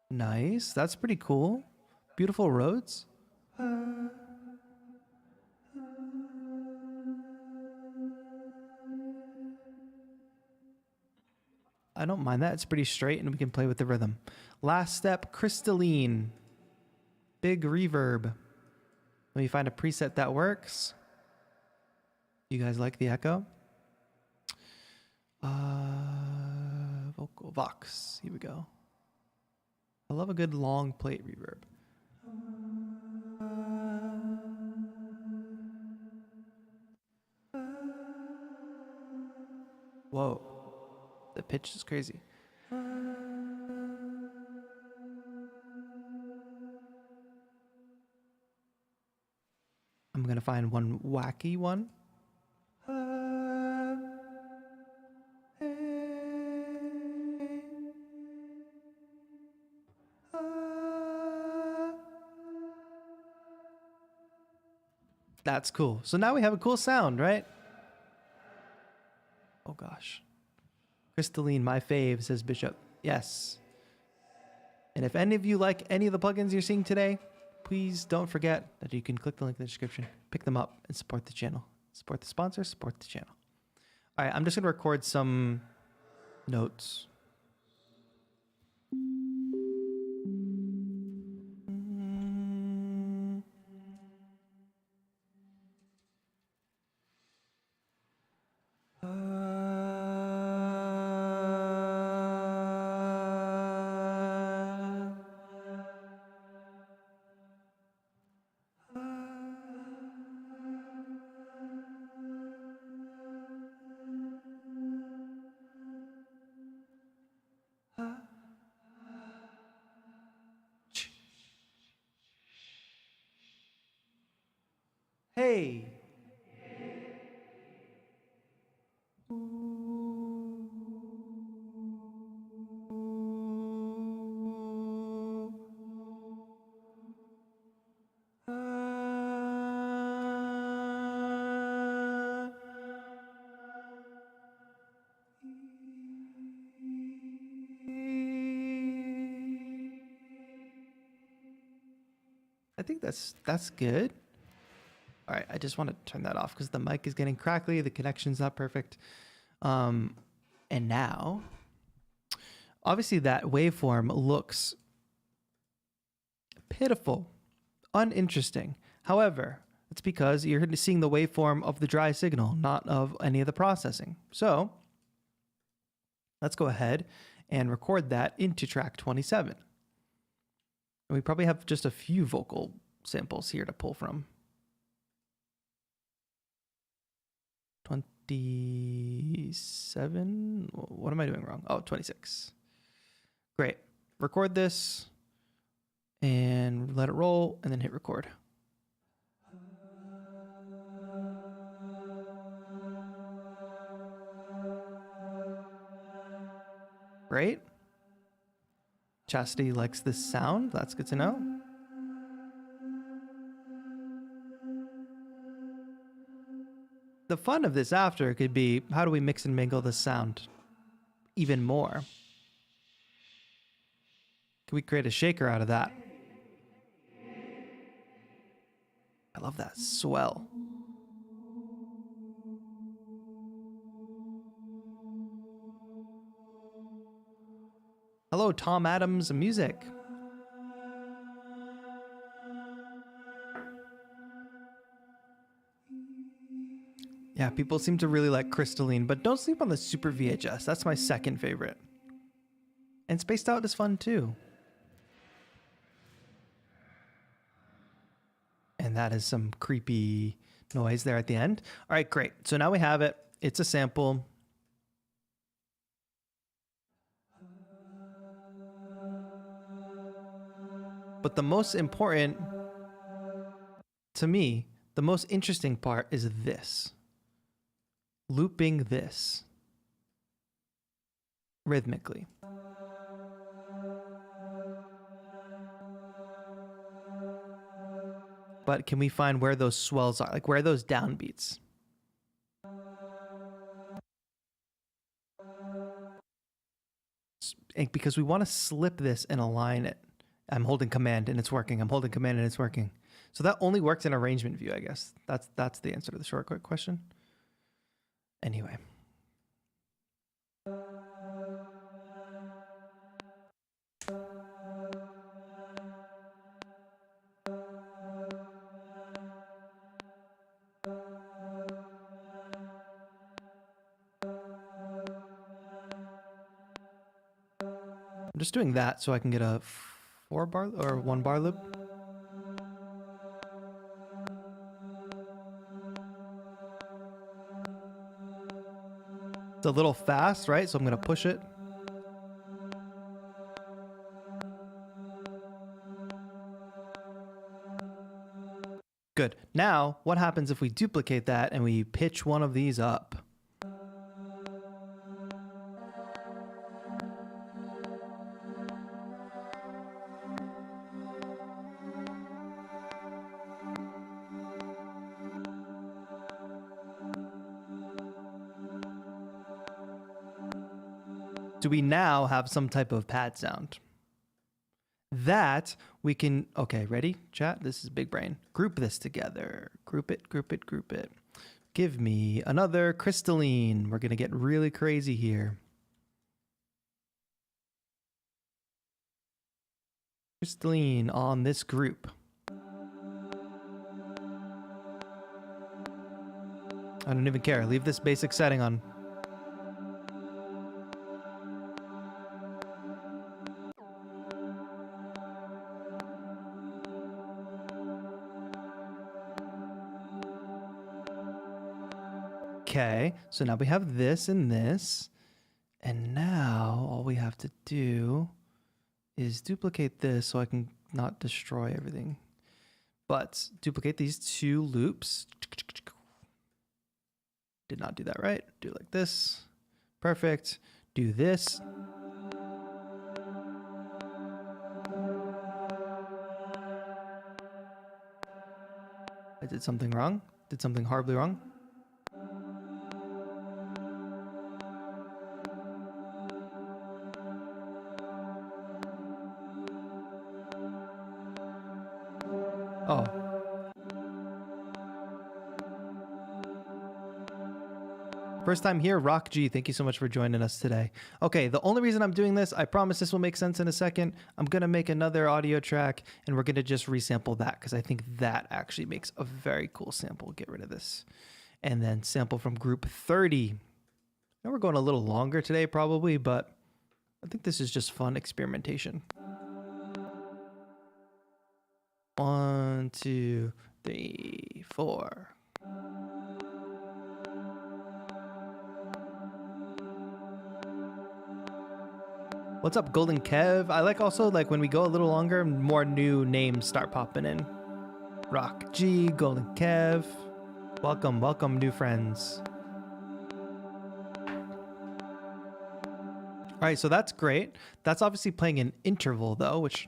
Nice. That's pretty cool. Beautiful roads. I don't mind that. It's pretty straight and we can play with the rhythm. Last step, Crystalline. Big reverb. Let me find a preset that works. You guys like the echo? Vocal Vox. Here we go. I love a good long plate reverb. Whoa. The pitch is crazy. I'm I'm going to find one wacky one. That's cool. So now we have a cool sound, right? Oh gosh. Crystalline, my fave, says Bishop. Yes. And if any of you like any of the plugins you're seeing today, please don't forget that you can click the link in the description, pick them up, and support the channel. Support the sponsor, support the channel. All right, I'm just going to record some notes. Hey. I think that's good. All right, I just want to turn that off because the mic is getting crackly, the connection's not perfect. And now, obviously that waveform looks pitiful, uninteresting. However, it's because you're seeing the waveform of the dry signal, not of any of the processing. So let's go ahead and record that into track 27. And we probably have just a few vocal samples here to pull from. 27. What am I doing wrong? Oh, 26. Great. Record this and let it roll and then hit record. Great. Chastity likes this sound. That's good to know. The fun of this after could be, how do we mix and mingle the sound even more? Can we create a shaker out of that? I love that swell. Hello, Tom Adams Music. Yeah, people seem to really like Crystalline, but don't sleep on the SuperVHS. That's my second favorite. And Spaced Out is fun too. And that is some creepy noise there at the end. All right, great. So now we have it. It's a sample. But the most important, to me, the most interesting part is this. Looping this rhythmically. But can we find where those swells are? Like, where are those downbeats? Because we want to slip this and align it. I'm holding command and it's working. I'm holding command and it's working. So that only works in arrangement view, I guess. That's the answer to the short quick question. Anyway. I'm just doing that so I can get a 4-bar or 1-bar loop. It's a little fast, right? So I'm going to push it. Good. Now, what happens if we duplicate that and we pitch one of these up? Do we now have some type of pad sound? That we can, okay, ready, chat? This is big brain. Group this together. Group it, group it, group it. Give me another Crystalline. We're going to get really crazy here. Crystalline on this group. I don't even care. Leave this basic setting on. Okay, so now we have this and this. And now all we have to do is duplicate this so I can not destroy everything. But duplicate these two loops. Did not do that right. Do it like this. Perfect. Do this. I did something wrong. Did something horribly wrong. Oh. First time here, Rock G. Thank you so much for joining us today. Okay, the only reason I'm doing this, I promise this will make sense in a second. I'm going to make another audio track and we're going to just resample that because I think that actually makes a very cool sample. Get rid of this. And then sample from group 30. Now we're going a little longer today probably, but I think this is just fun experimentation. 1, 2, 3, 4. What's up, Golden Kev? I like also like when we go a little longer, more new names start popping in. Rock G, Golden Kev. Welcome, welcome, new friends. All right, so that's great. That's obviously playing an interval though, which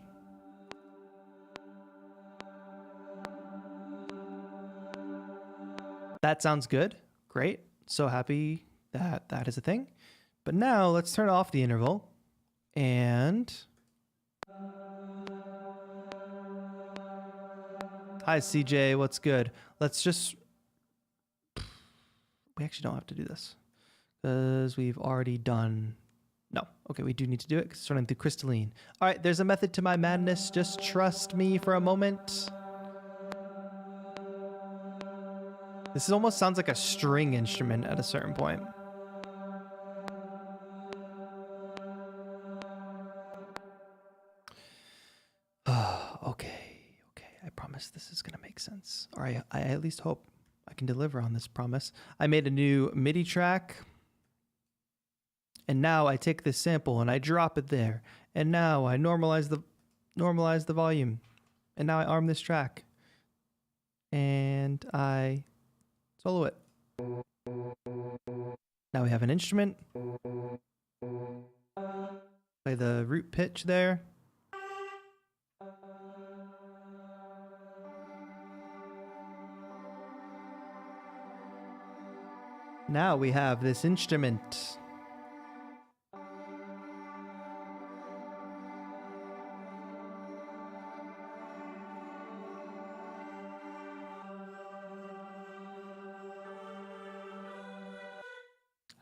that sounds good. Great. So happy that that is a thing. But now let's turn off the interval and hi CJ, what's good? Let's just, we actually don't have to do this because we've already done, no. Okay, we do need to do it because it's running through Crystalline. All right, there's a method to my madness. Just trust me for a moment. This almost sounds like a string instrument at a certain point. Okay. I promise this is going to make sense. All right, I at least hope I can deliver on this promise. I made a new MIDI track. And now I take this sample and I drop it there. And now I normalize the volume. And now I arm this track. And I solo it. Now we have an instrument. Play the root pitch there. Now we have this instrument.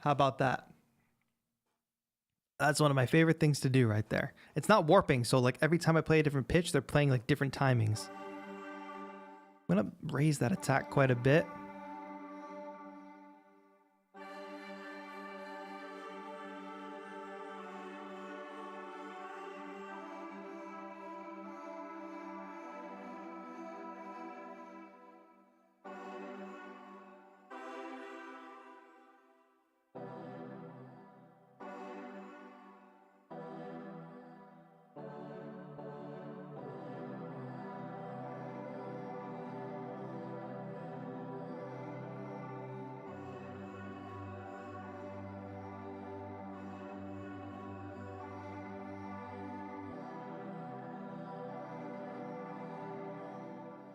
How about that? That's one of my favorite things to do right there. It's not warping, so like every time I play a different pitch, they're playing like different timings. I'm gonna raise that attack quite a bit.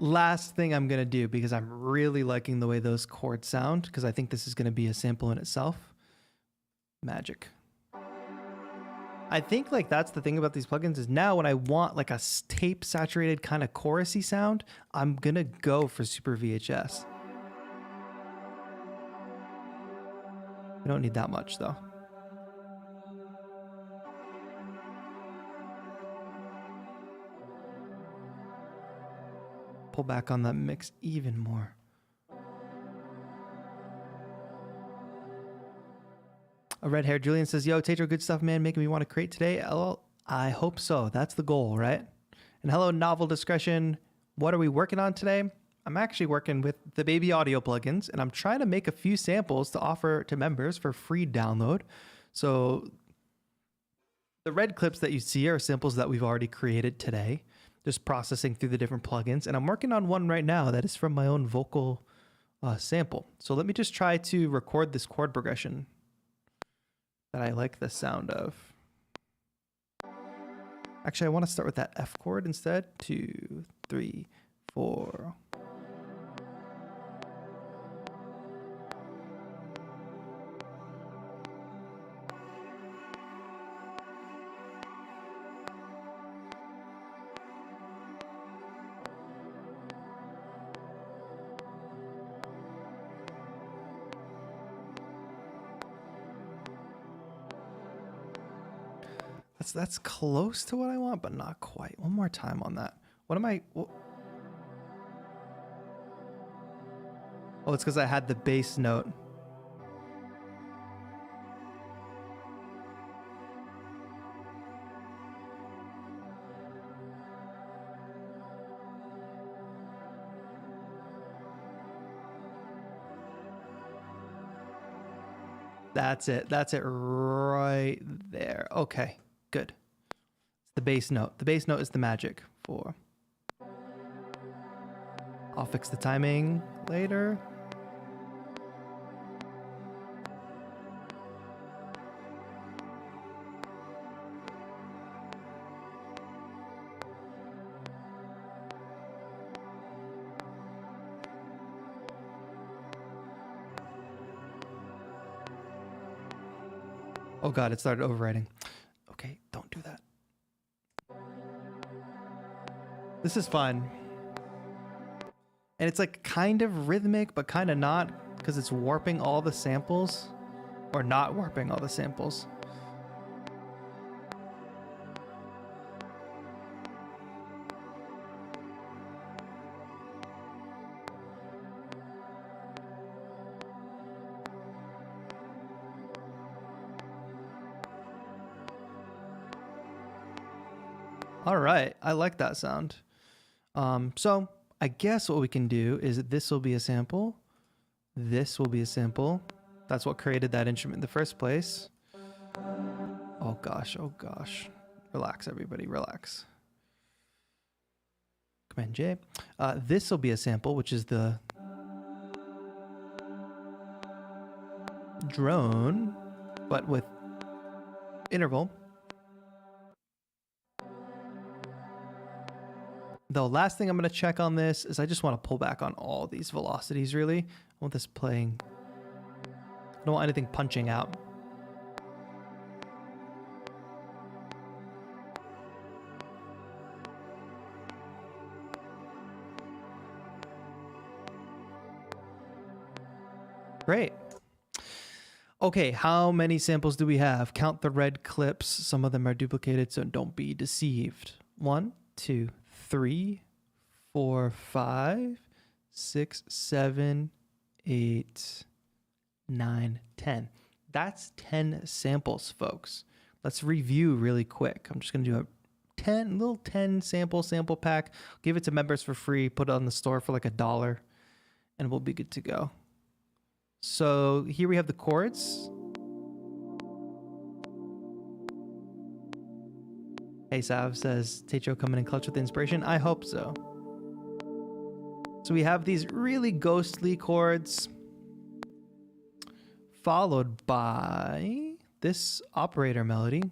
Last thing I'm going to do, because I'm really liking the way those chords sound, because I think this is going to be a sample in itself. Magic. I think like that's the thing about these plugins is now when I want like a tape saturated kind of chorusy sound, I'm going to go for SuperVHS. I don't need that much though. Pull back on that mix even more. A red hair Julian says, yo, TAETRO, good stuff, man. Making me want to create today. LOL. I hope so. That's the goal, right? And hello, Novel Discretion. What are we working on today? I'm actually working with the Baby Audio plugins, and I'm trying to make a few samples to offer to members for free download. So the red clips that you see are samples that we've already created today, just processing through the different plugins. And I'm working on one right now that is from my own vocal sample. So let me just try to record this chord progression that I like the sound of. Actually, I want to start with that F chord instead. 2, 3, 4. That's close to what I want, but not quite. One more time on that. What am I? Oh, it's because I had the bass note. That's it. That's it right there. Okay, good. It's the bass note. The bass note is the magic. 4. I'll fix the timing later. Oh God, it started overwriting. Okay, don't do that. This is fun. And it's like kind of rhythmic, but kind of not, because it's warping all the samples, or not warping all the samples. All right, I like that sound. So I guess what we can do is this will be a sample. This will be a sample. That's what created that instrument in the first place. Oh gosh, oh gosh. Relax, everybody, relax. Command J. This will be a sample, which is the drone, but with interval. The last thing I'm going to check on this is I just want to pull back on all these velocities, really. I want this playing. I don't want anything punching out. Great. Okay, how many samples do we have? Count the red clips. Some of them are duplicated, so don't be deceived. 1, 2, 3, 4, 5, 6, 7, 8, 9, 10. That's 10 samples, folks. Let's review really quick. I'm just going to do a little 10 sample pack. Give it to members for free. Put it on the store for like $1, and we'll be good to go. So here we have the chords. Hey Sav says, TAETRO coming in clutch with inspiration. I hope so. So we have these really ghostly chords, followed by this operator melody.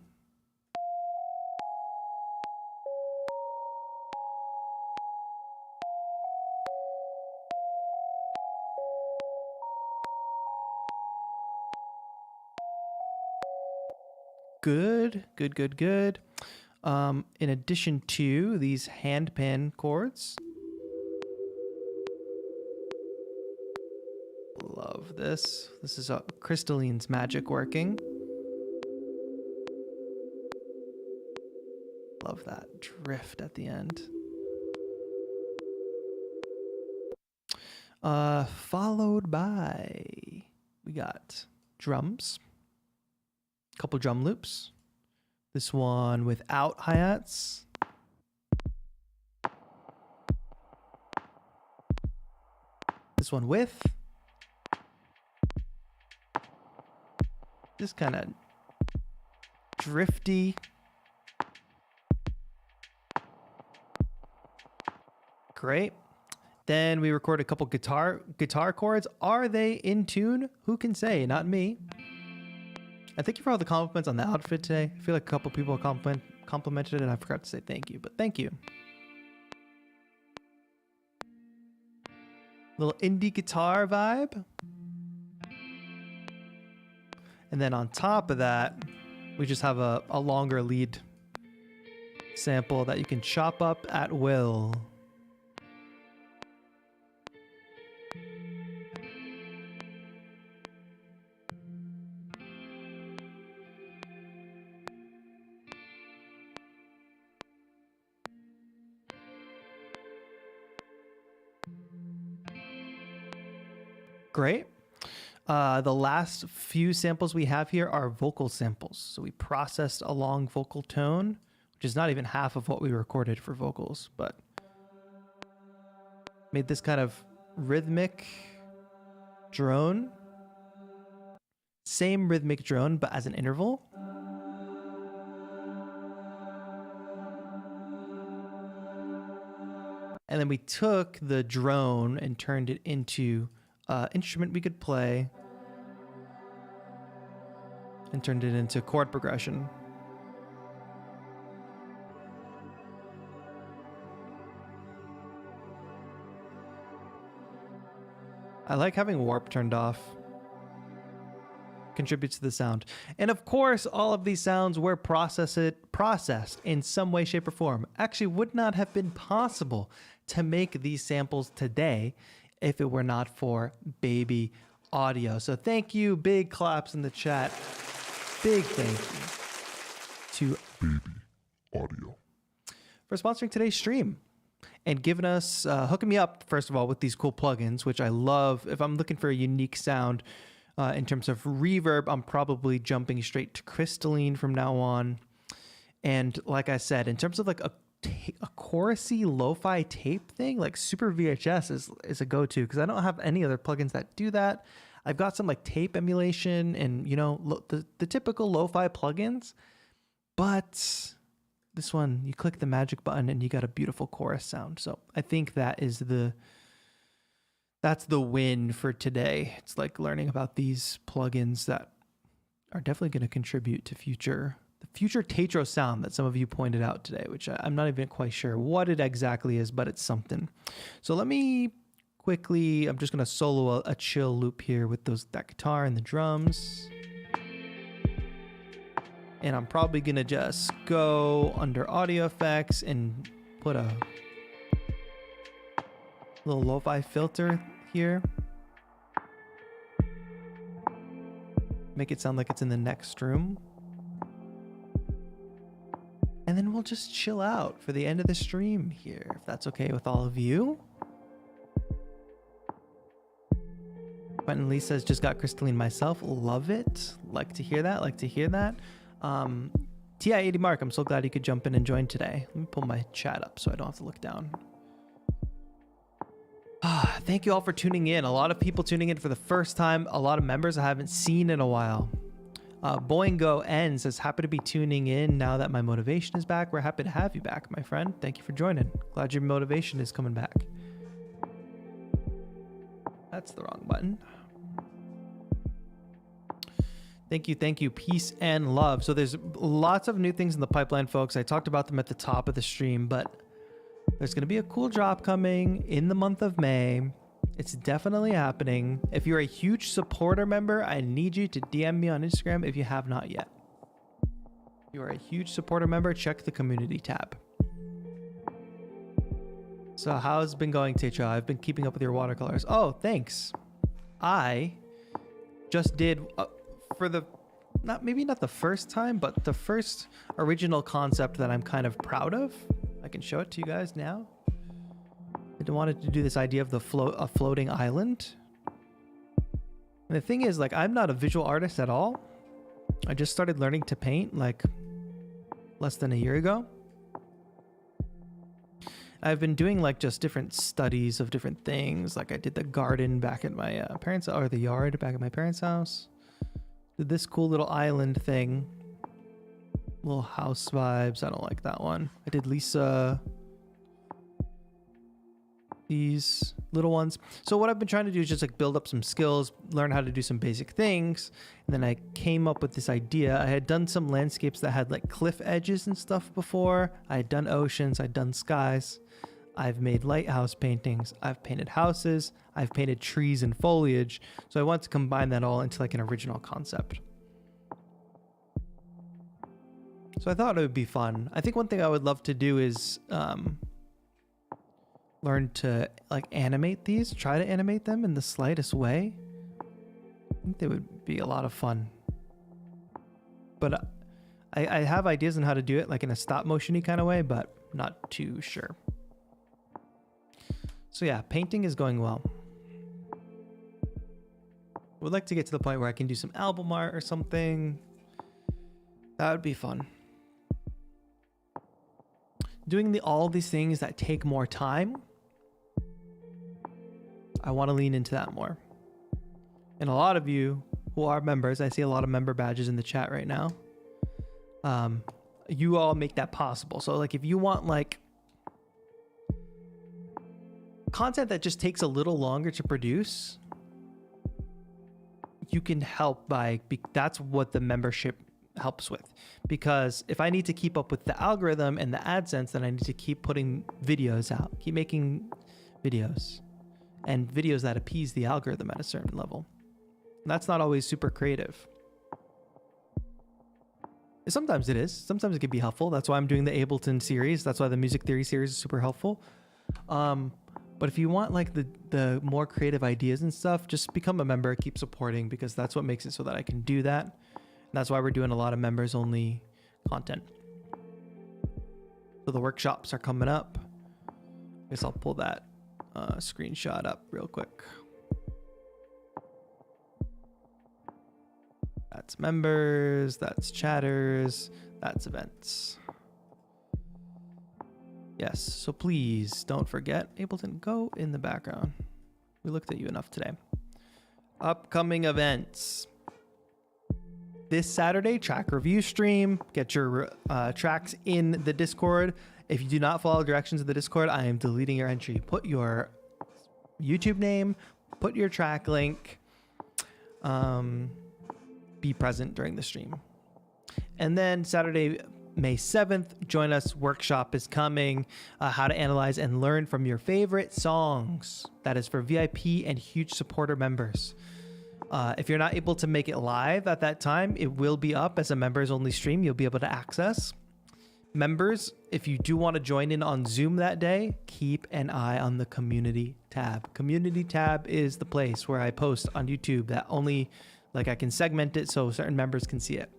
good, good, good, good. In addition to these hand pan chords. Love this. This is Crystalline's magic working. Love that drift at the end. Followed by, we got drums, a couple drum loops. This one without hi-hats. This one with. Just kind of drifty. Great. Then we record a couple guitar chords. Are they in tune? Who can say? Not me. I thank you for all the compliments on the outfit today. I feel like a couple people complimented it and I forgot to say thank you, but thank you. Little indie guitar vibe. And then on top of that, we just have a longer lead sample that you can chop up at will. Great. The last few samples we have here are vocal samples. So we processed a long vocal tone, which is not even half of what we recorded for vocals, but made this kind of rhythmic drone. Same rhythmic drone, but as an interval. And then we took the drone and turned it into instrument we could play and turned it into chord progression. I like having warp turned off. Contributes to the sound. And of course, all of these sounds were processed in some way, shape, or form. Actually would not have been possible to make these samples today if it were not for Baby Audio. So thank you, big claps in the chat. Big thank you to Baby Audio for sponsoring today's stream and giving us, hooking me up, first of all, with these cool plugins, which I love. If I'm looking for a unique sound in terms of reverb, I'm probably jumping straight to Crystalline from now on. And like I said, in terms of like a chorusy lo-fi tape thing, like SuperVHS is a go-to because I don't have any other plugins that do that. I've got some like tape emulation and, you know, the typical lo-fi plugins, but this one, you click the magic button and you got a beautiful chorus sound. So I think that's the win for today. It's like learning about these plugins that are definitely going to contribute to the future TAETRO sound that some of you pointed out today, which I'm not even quite sure what it exactly is, but it's something. So let me quickly, I'm just going to solo a chill loop here with that guitar and the drums. And I'm probably going to just go under audio effects and put a little lo-fi filter here. Make it sound like it's in the next room. And then we'll just chill out for the end of the stream here, if that's okay with all of you. Quentin Lee says, just got Crystalline myself. Love it. Like to hear that. Like to hear that. TI80 Mark, I'm so glad you could jump in and join today. Let me pull my chat up so I don't have to look down. Thank you all for tuning in. A lot of people tuning in for the first time. A lot of members I haven't seen in a while. Boingo N says, happy to be tuning in now that my motivation is back. We're happy to have you back, my friend. Thank you for joining. Glad your motivation is coming back. That's the wrong button. Thank you. Peace and love. So there's lots of new things in the pipeline, folks. I talked about them at the top of the stream, but there's going to be a cool drop coming in the month of May. It's definitely happening. If you're a huge supporter member, I need you to DM me on Instagram if you have not yet. If you are a huge supporter member, check the community tab. So how's it been going, TAETRO? I've been keeping up with your watercolors. Oh, thanks. I just did for the maybe not the first time, but the first original concept that I'm kind of proud of. I can show it to you guys now. I wanted to do this idea of the floating island. And the thing is, like, I'm not a visual artist at all. I just started learning to paint like less than a year ago. I've been doing like just different studies of different things. Like I did the garden back at my parents' or the yard back at my parents' house. Did this cool little island thing. Little house vibes. I don't like that one. I did Lisa. These little ones. So what I've been trying to do is just like build up some skills, learn how to do some basic things. And then I came up with this idea. I had done some landscapes that had like cliff edges and stuff before. I had done oceans. I'd done skies. I've made lighthouse paintings. I've painted houses. I've painted trees and foliage. So I want to combine that all into like an original concept. So I thought it would be fun. I think one thing I would love to do is learn to like animate these, try to animate them in the slightest way. I think they would be a lot of fun. But I have ideas on how to do it like in a stop motion-y kind of way, but not too sure. So yeah, painting is going well. Would like to get to the point where I can do some album art or something. That would be fun. Doing all these things that take more time, I want to lean into that more. And a lot of you who are members, I see a lot of member badges in the chat right now. You all make that possible. So like if you want like content that just takes a little longer to produce, you can help that's what the membership helps with. Because if I need to keep up with the algorithm and the AdSense, then I need to keep putting videos out, keep making videos. And videos that appease the algorithm at a certain level. And that's not always super creative. Sometimes it is. Sometimes it can be helpful. That's why I'm doing the Ableton series. That's why the music theory series is super helpful. But if you want like the more creative ideas and stuff, just become a member, keep supporting, because that's what makes it so that I can do that. And that's why we're doing a lot of members only content. So the workshops are coming up. I guess I'll pull that screenshot up real quick. That's members, that's chatters, that's events. Yes, so please don't forget, Ableton, go in the background. We looked at you enough today. Upcoming events. This Saturday, track review stream. Get your tracks in the Discord. If you do not follow directions of the Discord, I am deleting your entry. Put your YouTube name, put your track link, be present during the stream. And then Saturday, May 7th, join us. Workshop is coming. How to analyze and learn from your favorite songs. That is for VIP and huge supporter members. If you're not able to make it live at that time, it will be up as a members only stream. You'll be able to access. Members, if you do want to join in on Zoom that day, keep an eye on the community tab. Community tab is the place where I post on YouTube that only, like, I can segment it so certain members can see it.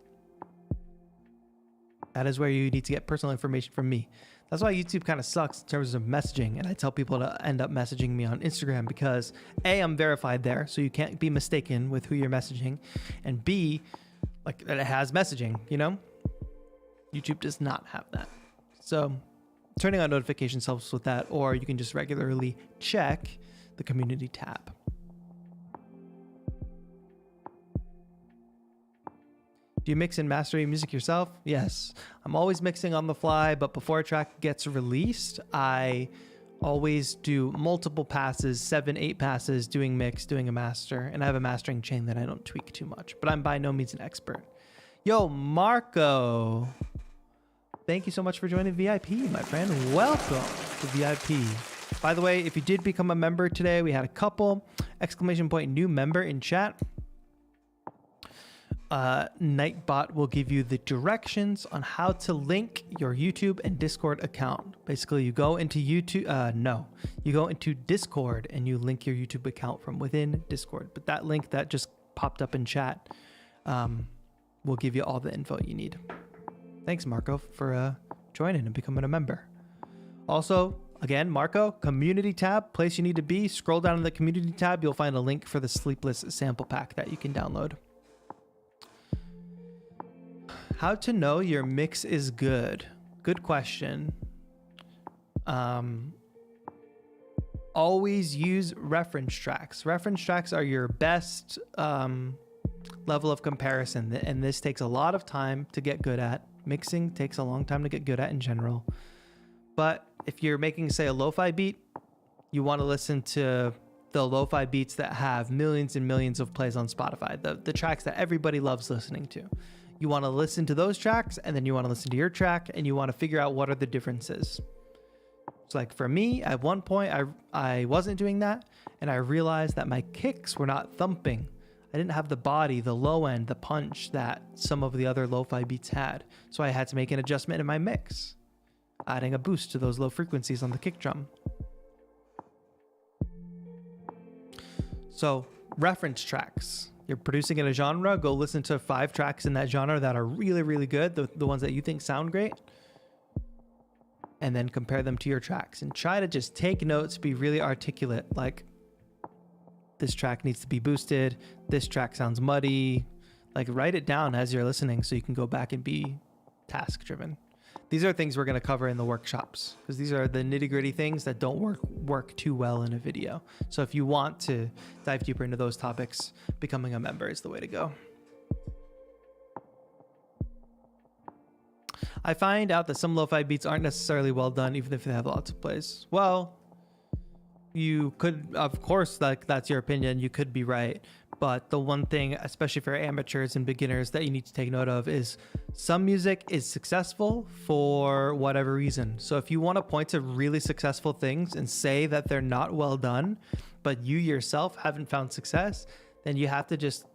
That is where you need to get personal information from me. That's why YouTube kind of sucks in terms of messaging. And I tell people to end up messaging me on Instagram because A, I'm verified there, so you can't be mistaken with who you're messaging. And B, like, it has messaging, you know? YouTube does not have that. So turning on notifications helps with that, or you can just regularly check the community tab. Do you mix and master your music yourself? Yes. I'm always mixing on the fly, but before a track gets released, I always do multiple passes, 7, 8 passes, doing mix, doing a master, and I have a mastering chain that I don't tweak too much, but I'm by no means an expert. Yo, Marco. Thank you so much for joining VIP, my friend. Welcome to VIP. By the way, if you did become a member today, we had a couple ! New member in chat. Nightbot will give you the directions on how to link your YouTube and Discord account. Basically, you go into you go into Discord and you link your YouTube account from within Discord. But that link that just popped up in chat will give you all the info you need. Thanks, Marco, for joining and becoming a member. Also, again, Marco, community tab, place you need to be. Scroll down in the community tab. You'll find a link for the Sleepless sample pack that you can download. How to know your mix is good? Good question. Always use reference tracks. Reference tracks are your best level of comparison, and this takes a lot of time to get good at. Mixing takes a long time to get good at in general. But if you're making, say, a lo-fi beat, you want to listen to the lo-fi beats that have millions and millions of plays on Spotify, the tracks that everybody loves listening to. You want to listen to those tracks, and then you want to listen to your track, and you want to figure out what are the differences. So like for me, at one point, I wasn't doing that, and I realized that my kicks were not thumping. I didn't have the body, the low end, the punch that some of the other lo-fi beats had. So I had to make an adjustment in my mix, adding a boost to those low frequencies on the kick drum. So reference tracks. You're producing in a genre, go listen to 5 tracks in that genre that are really, really good, the ones that you think sound great, and then compare them to your tracks and try to just take notes, be really articulate, like this track needs to be boosted, this track sounds muddy, like write it down as you're listening so you can go back and be task driven. These are things we're going to cover in the workshops because these are the nitty-gritty things that don't work too well in a video. So if you want to dive deeper into those topics, becoming a member is the way to go. I find out that some lo-fi beats aren't necessarily well done, even if they have lots of plays. Well, you could, of course, like that's your opinion. You could be right. But the one thing, especially for amateurs and beginners, that you need to take note of is some music is successful for whatever reason. So if you want to point to really successful things and say that they're not well done, but you yourself haven't found success, then you have to just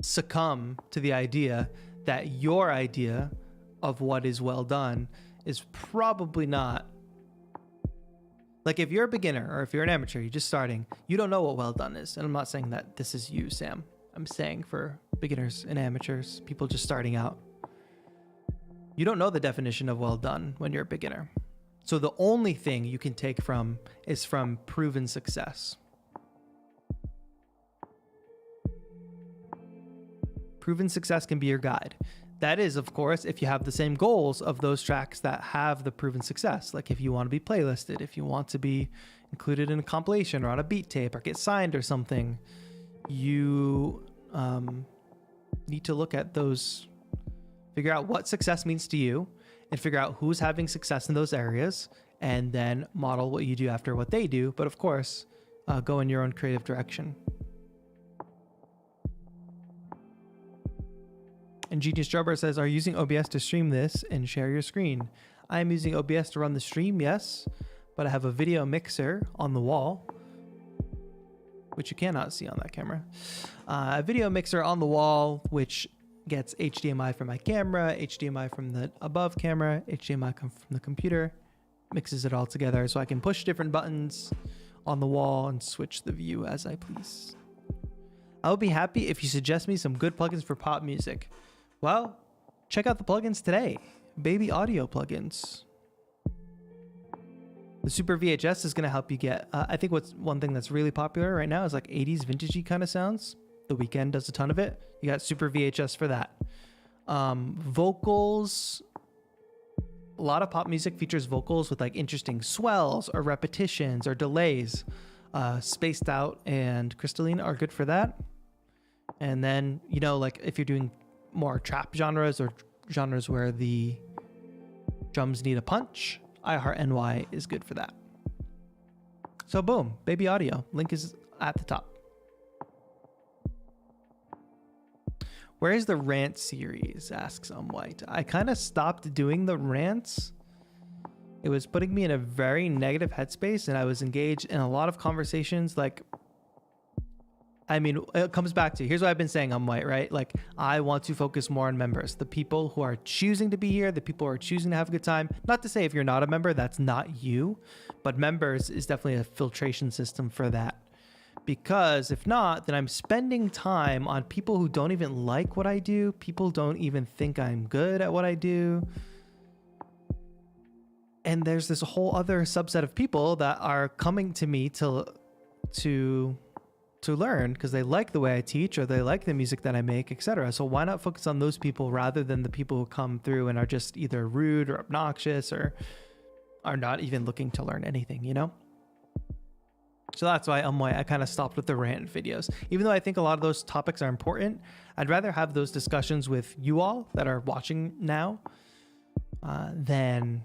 succumb to the idea that your idea of what is well done is probably not. Like if you're a beginner or if you're an amateur, you're just starting, you don't know what well done is. And I'm not saying that this is you, Sam. I'm saying for beginners and amateurs, people just starting out. You don't know the definition of well done when you're a beginner. So the only thing you can take from is from proven success. Proven success can be your guide. That is, of course, if you have the same goals of those tracks that have the proven success. Like if you want to be playlisted, if you want to be included in a compilation or on a beat tape or get signed or something, you need to look at those, figure out what success means to you and figure out who's having success in those areas and then model what you do after what they do. But of course, go in your own creative direction. And Genius Drummer says, are you using OBS to stream this and share your screen? I am using OBS to run the stream, yes, but I have a video mixer on the wall, which you cannot see on that camera. A video mixer on the wall, which gets HDMI from my camera, HDMI from the above camera, HDMI from the computer, mixes it all together so I can push different buttons on the wall and switch the view as I please. I would be happy if you suggest me some good plugins for pop music. Well, check out the plugins today. Baby audio plugins. The SuperVHS is going to help you get, I think what's one thing that's really popular right now is like 80s vintagey kind of sounds. The Weeknd does a ton of it. You got SuperVHS for that. Vocals. A lot of pop music features vocals with like interesting swells or repetitions or delays. Spaced Out and Crystalline are good for that. And then, you know, like if you're doing more trap genres or genres where the drums need a punch, iHeartNY is good for that. So boom, Baby Audio. Link is at the top. Where is the rant series? Asks White. I kind of stopped doing the rants. It was putting me in a very negative headspace and I was engaged in a lot of conversations like I mean, it comes back to, here's what I've been saying on White, right? Like, I want to focus more on members, the people who are choosing to be here, the people who are choosing to have a good time. Not to say if you're not a member, that's not you, but members is definitely a filtration system for that. Because if not, then I'm spending time on people who don't even like what I do. People don't even think I'm good at what I do. And there's this whole other subset of people that are coming to me to learn because they like the way I teach or they like the music that I make, etc. So why not focus on those people rather than the people who come through and are just either rude or obnoxious or are not even looking to learn anything, you know? So that's why I kind of stopped with the rant videos. Even though I think a lot of those topics are important, I'd rather have those discussions with you all that are watching now than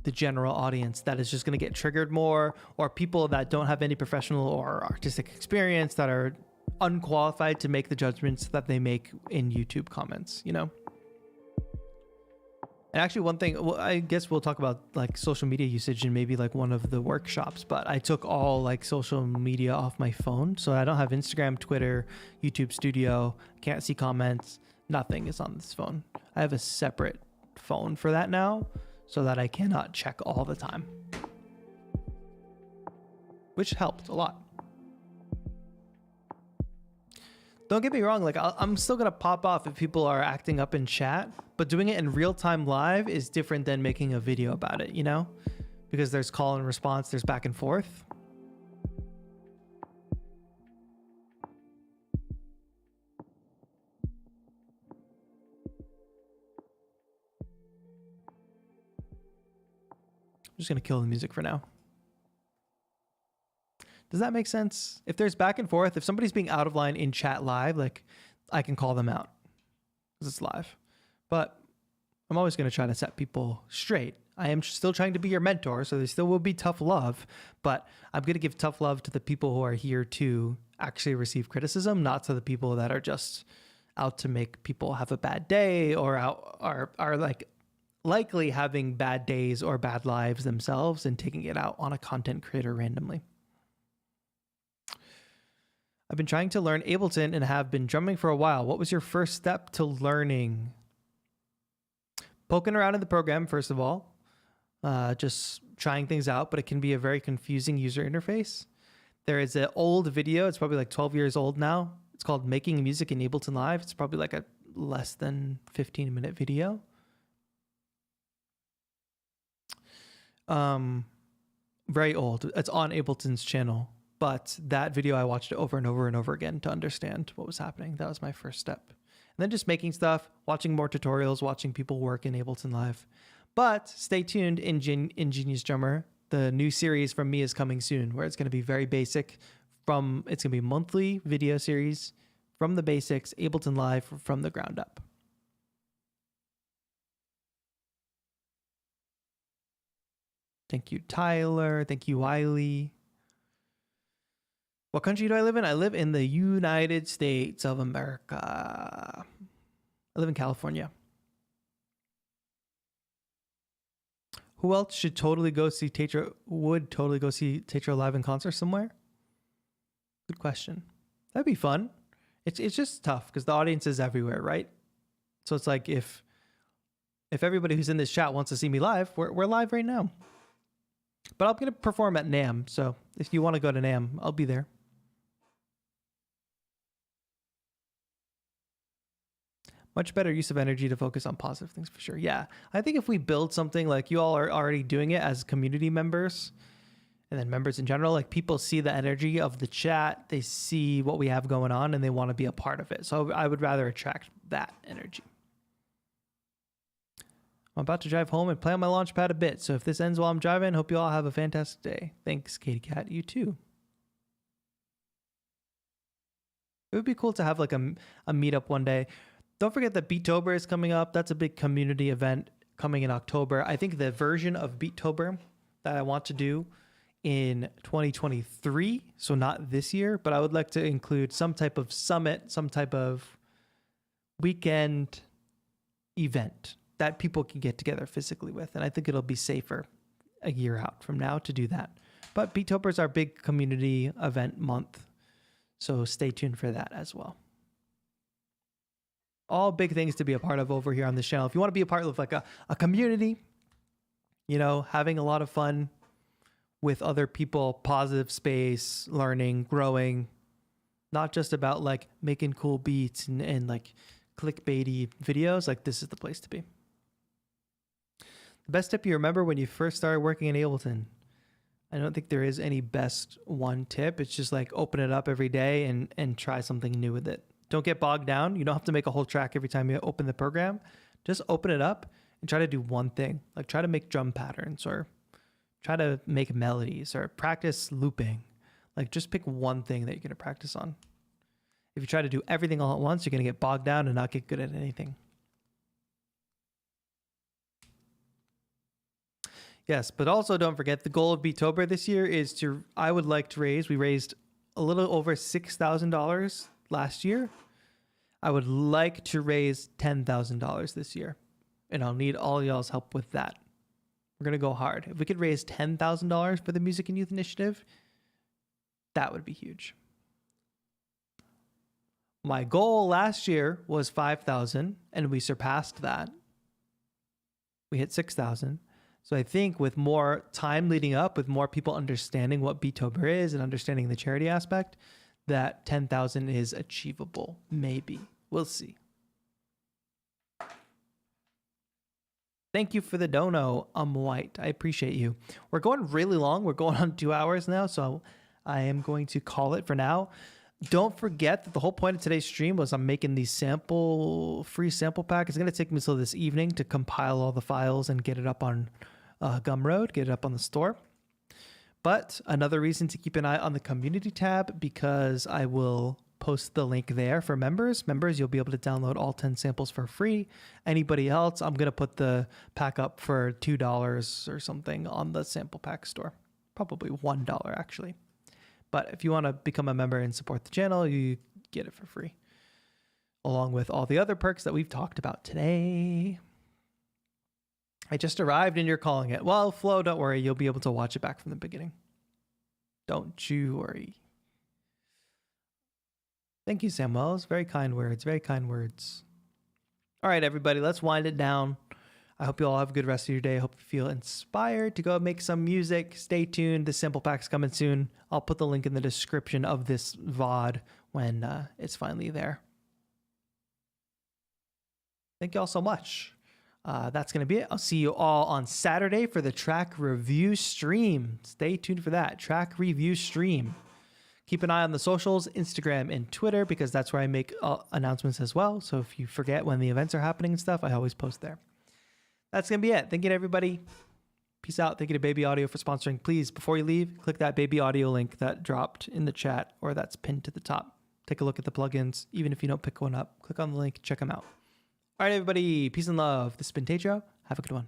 the general audience that is just going to get triggered more, or people that don't have any professional or artistic experience that are unqualified to make the judgments that they make in YouTube comments, you know? And actually one thing, well, I guess we'll talk about like social media usage in maybe like one of the workshops, but I took all like social media off my phone. So I don't have Instagram, Twitter, YouTube Studio, can't see comments, nothing is on this phone. I have a separate phone for that now, so that I cannot check all the time, which helped a lot. Don't get me wrong, like I'm still gonna pop off if people are acting up in chat, but doing it in real time live is different than making a video about it, you know? Because there's call and response, there's back and forth. I'm just gonna kill the music for now. Does that make sense? If there's back and forth, if somebody's being out of line in chat live, like I can call them out because it's live. But I'm always gonna try to set people straight. I am still trying to be your mentor, so there still will be tough love, but I'm gonna give tough love to the people who are here to actually receive criticism, not to the people that are just out to make people have a bad day or are like likely having bad days or bad lives themselves and taking it out on a content creator randomly. I've been trying to learn Ableton and have been drumming for a while. What was your first step to learning? Poking around in the program, first of all, just trying things out, but it can be a very confusing user interface. There is an old video. It's probably like 12 years old now. It's called Making Music in Ableton Live. It's probably like a less than 15-minute video. Very old. It's on Ableton's channel, but that video I watched it over and over and over again to understand what was happening. That was my first step. And then just making stuff, watching more tutorials, watching people work in Ableton Live. But stay tuned, Ingenious Drummer. The new series from me is coming soon, where it's going to be very basic. It's going to be a monthly video series from the basics, Ableton Live from the ground up. Thank you, Tyler. Thank you, Wiley. What country do I live in? I live in the United States of America. I live in California. Who else should totally go see TAETRO? Would totally go see TAETRO live in concert somewhere? Good question. That'd be fun. It's just tough because the audience is everywhere, right? So it's like if everybody who's in this chat wants to see me live, we're live right now. But I'm going to perform at NAMM, so if you want to go to NAMM, I'll be there. Much better use of energy to focus on positive things for sure. Yeah, I think if we build something like you all are already doing it as community members, and then members in general, like people see the energy of the chat, they see what we have going on, and they want to be a part of it. So I would rather attract that energy. I'm about to drive home and play on my launch pad a bit. So if this ends while I'm driving, hope you all have a fantastic day. Thanks, Katie Cat. You too. It would be cool to have like a meetup one day. Don't forget that Beattober is coming up. That's a big community event coming in October. I think the version of Beattober that I want to do in 2023, so not this year, but I would like to include some type of summit, some type of weekend event that people can get together physically with. And I think it'll be safer a year out from now to do that. But Beattober is our big community event month. So stay tuned for that as well. All big things to be a part of over here on this channel. If you want to be a part of like a community, you know, having a lot of fun with other people, positive space, learning, growing, not just about like making cool beats and like clickbaity videos, like this is the place to be. The best tip you remember when you first started working in Ableton. I don't think there is any best one tip. It's just like open it up every day and try something new with it. Don't get bogged down. You don't have to make a whole track every time you open the program. Just open it up and try to do one thing. Like try to make drum patterns or try to make melodies or practice looping. Like just pick one thing that you're going to practice on. If you try to do everything all at once, you're going to get bogged down and not get good at anything. Yes, but also don't forget the goal of Beatober this year is to, I would like to raise, we raised a little over $6,000 last year. I would like to raise $10,000 this year, and I'll need all y'all's help with that. We're going to go hard. If we could raise $10,000 for the Music and Youth Initiative, that would be huge. My goal last year was 5,000, and we surpassed that. We hit 6,000. So I think with more time leading up, with more people understanding what Beatober is and understanding the charity aspect, that 10,000 is achievable. Maybe. We'll see. Thank you for the dono, White. I appreciate you. We're going really long. We're going on 2 hours now, so I am going to call it for now. Don't forget that the whole point of today's stream was I'm making the free sample pack. It's going to take me until this evening to compile all the files and get it up on Gumroad, get it up on the store. But another reason to keep an eye on the community tab, because I will post the link there for members. Members, you'll be able to download all 10 samples for free. Anybody else, I'm going to put the pack up for $2 or something on the sample pack store. Probably $1 actually. But if you want to become a member and support the channel, you get it for free, along with all the other perks that we've talked about today. I just arrived and you're calling it. Well, Flo, don't worry. You'll be able to watch it back from the beginning. Don't you worry. Thank you, Samuels. Very kind words. Very kind words. All right, everybody, let's wind it down. I hope you all have a good rest of your day. I hope you feel inspired to go make some music. Stay tuned. The sample pack's coming soon. I'll put the link in the description of this VOD when it's finally there. Thank you all so much. That's going to be it. I'll see you all on Saturday for the track review stream. Stay tuned for that. Track review stream. Keep an eye on the socials, Instagram and Twitter, because that's where I make announcements as well. So if you forget when the events are happening and stuff, I always post there. That's going to be it. Thank you to everybody. Peace out. Thank you to Baby Audio for sponsoring. Please, before you leave, click that Baby Audio link that dropped in the chat or that's pinned to the top. Take a look at the plugins. Even if you don't pick one up, click on the link, check them out. All right, everybody. Peace and love. This has been TAETRO. Have a good one.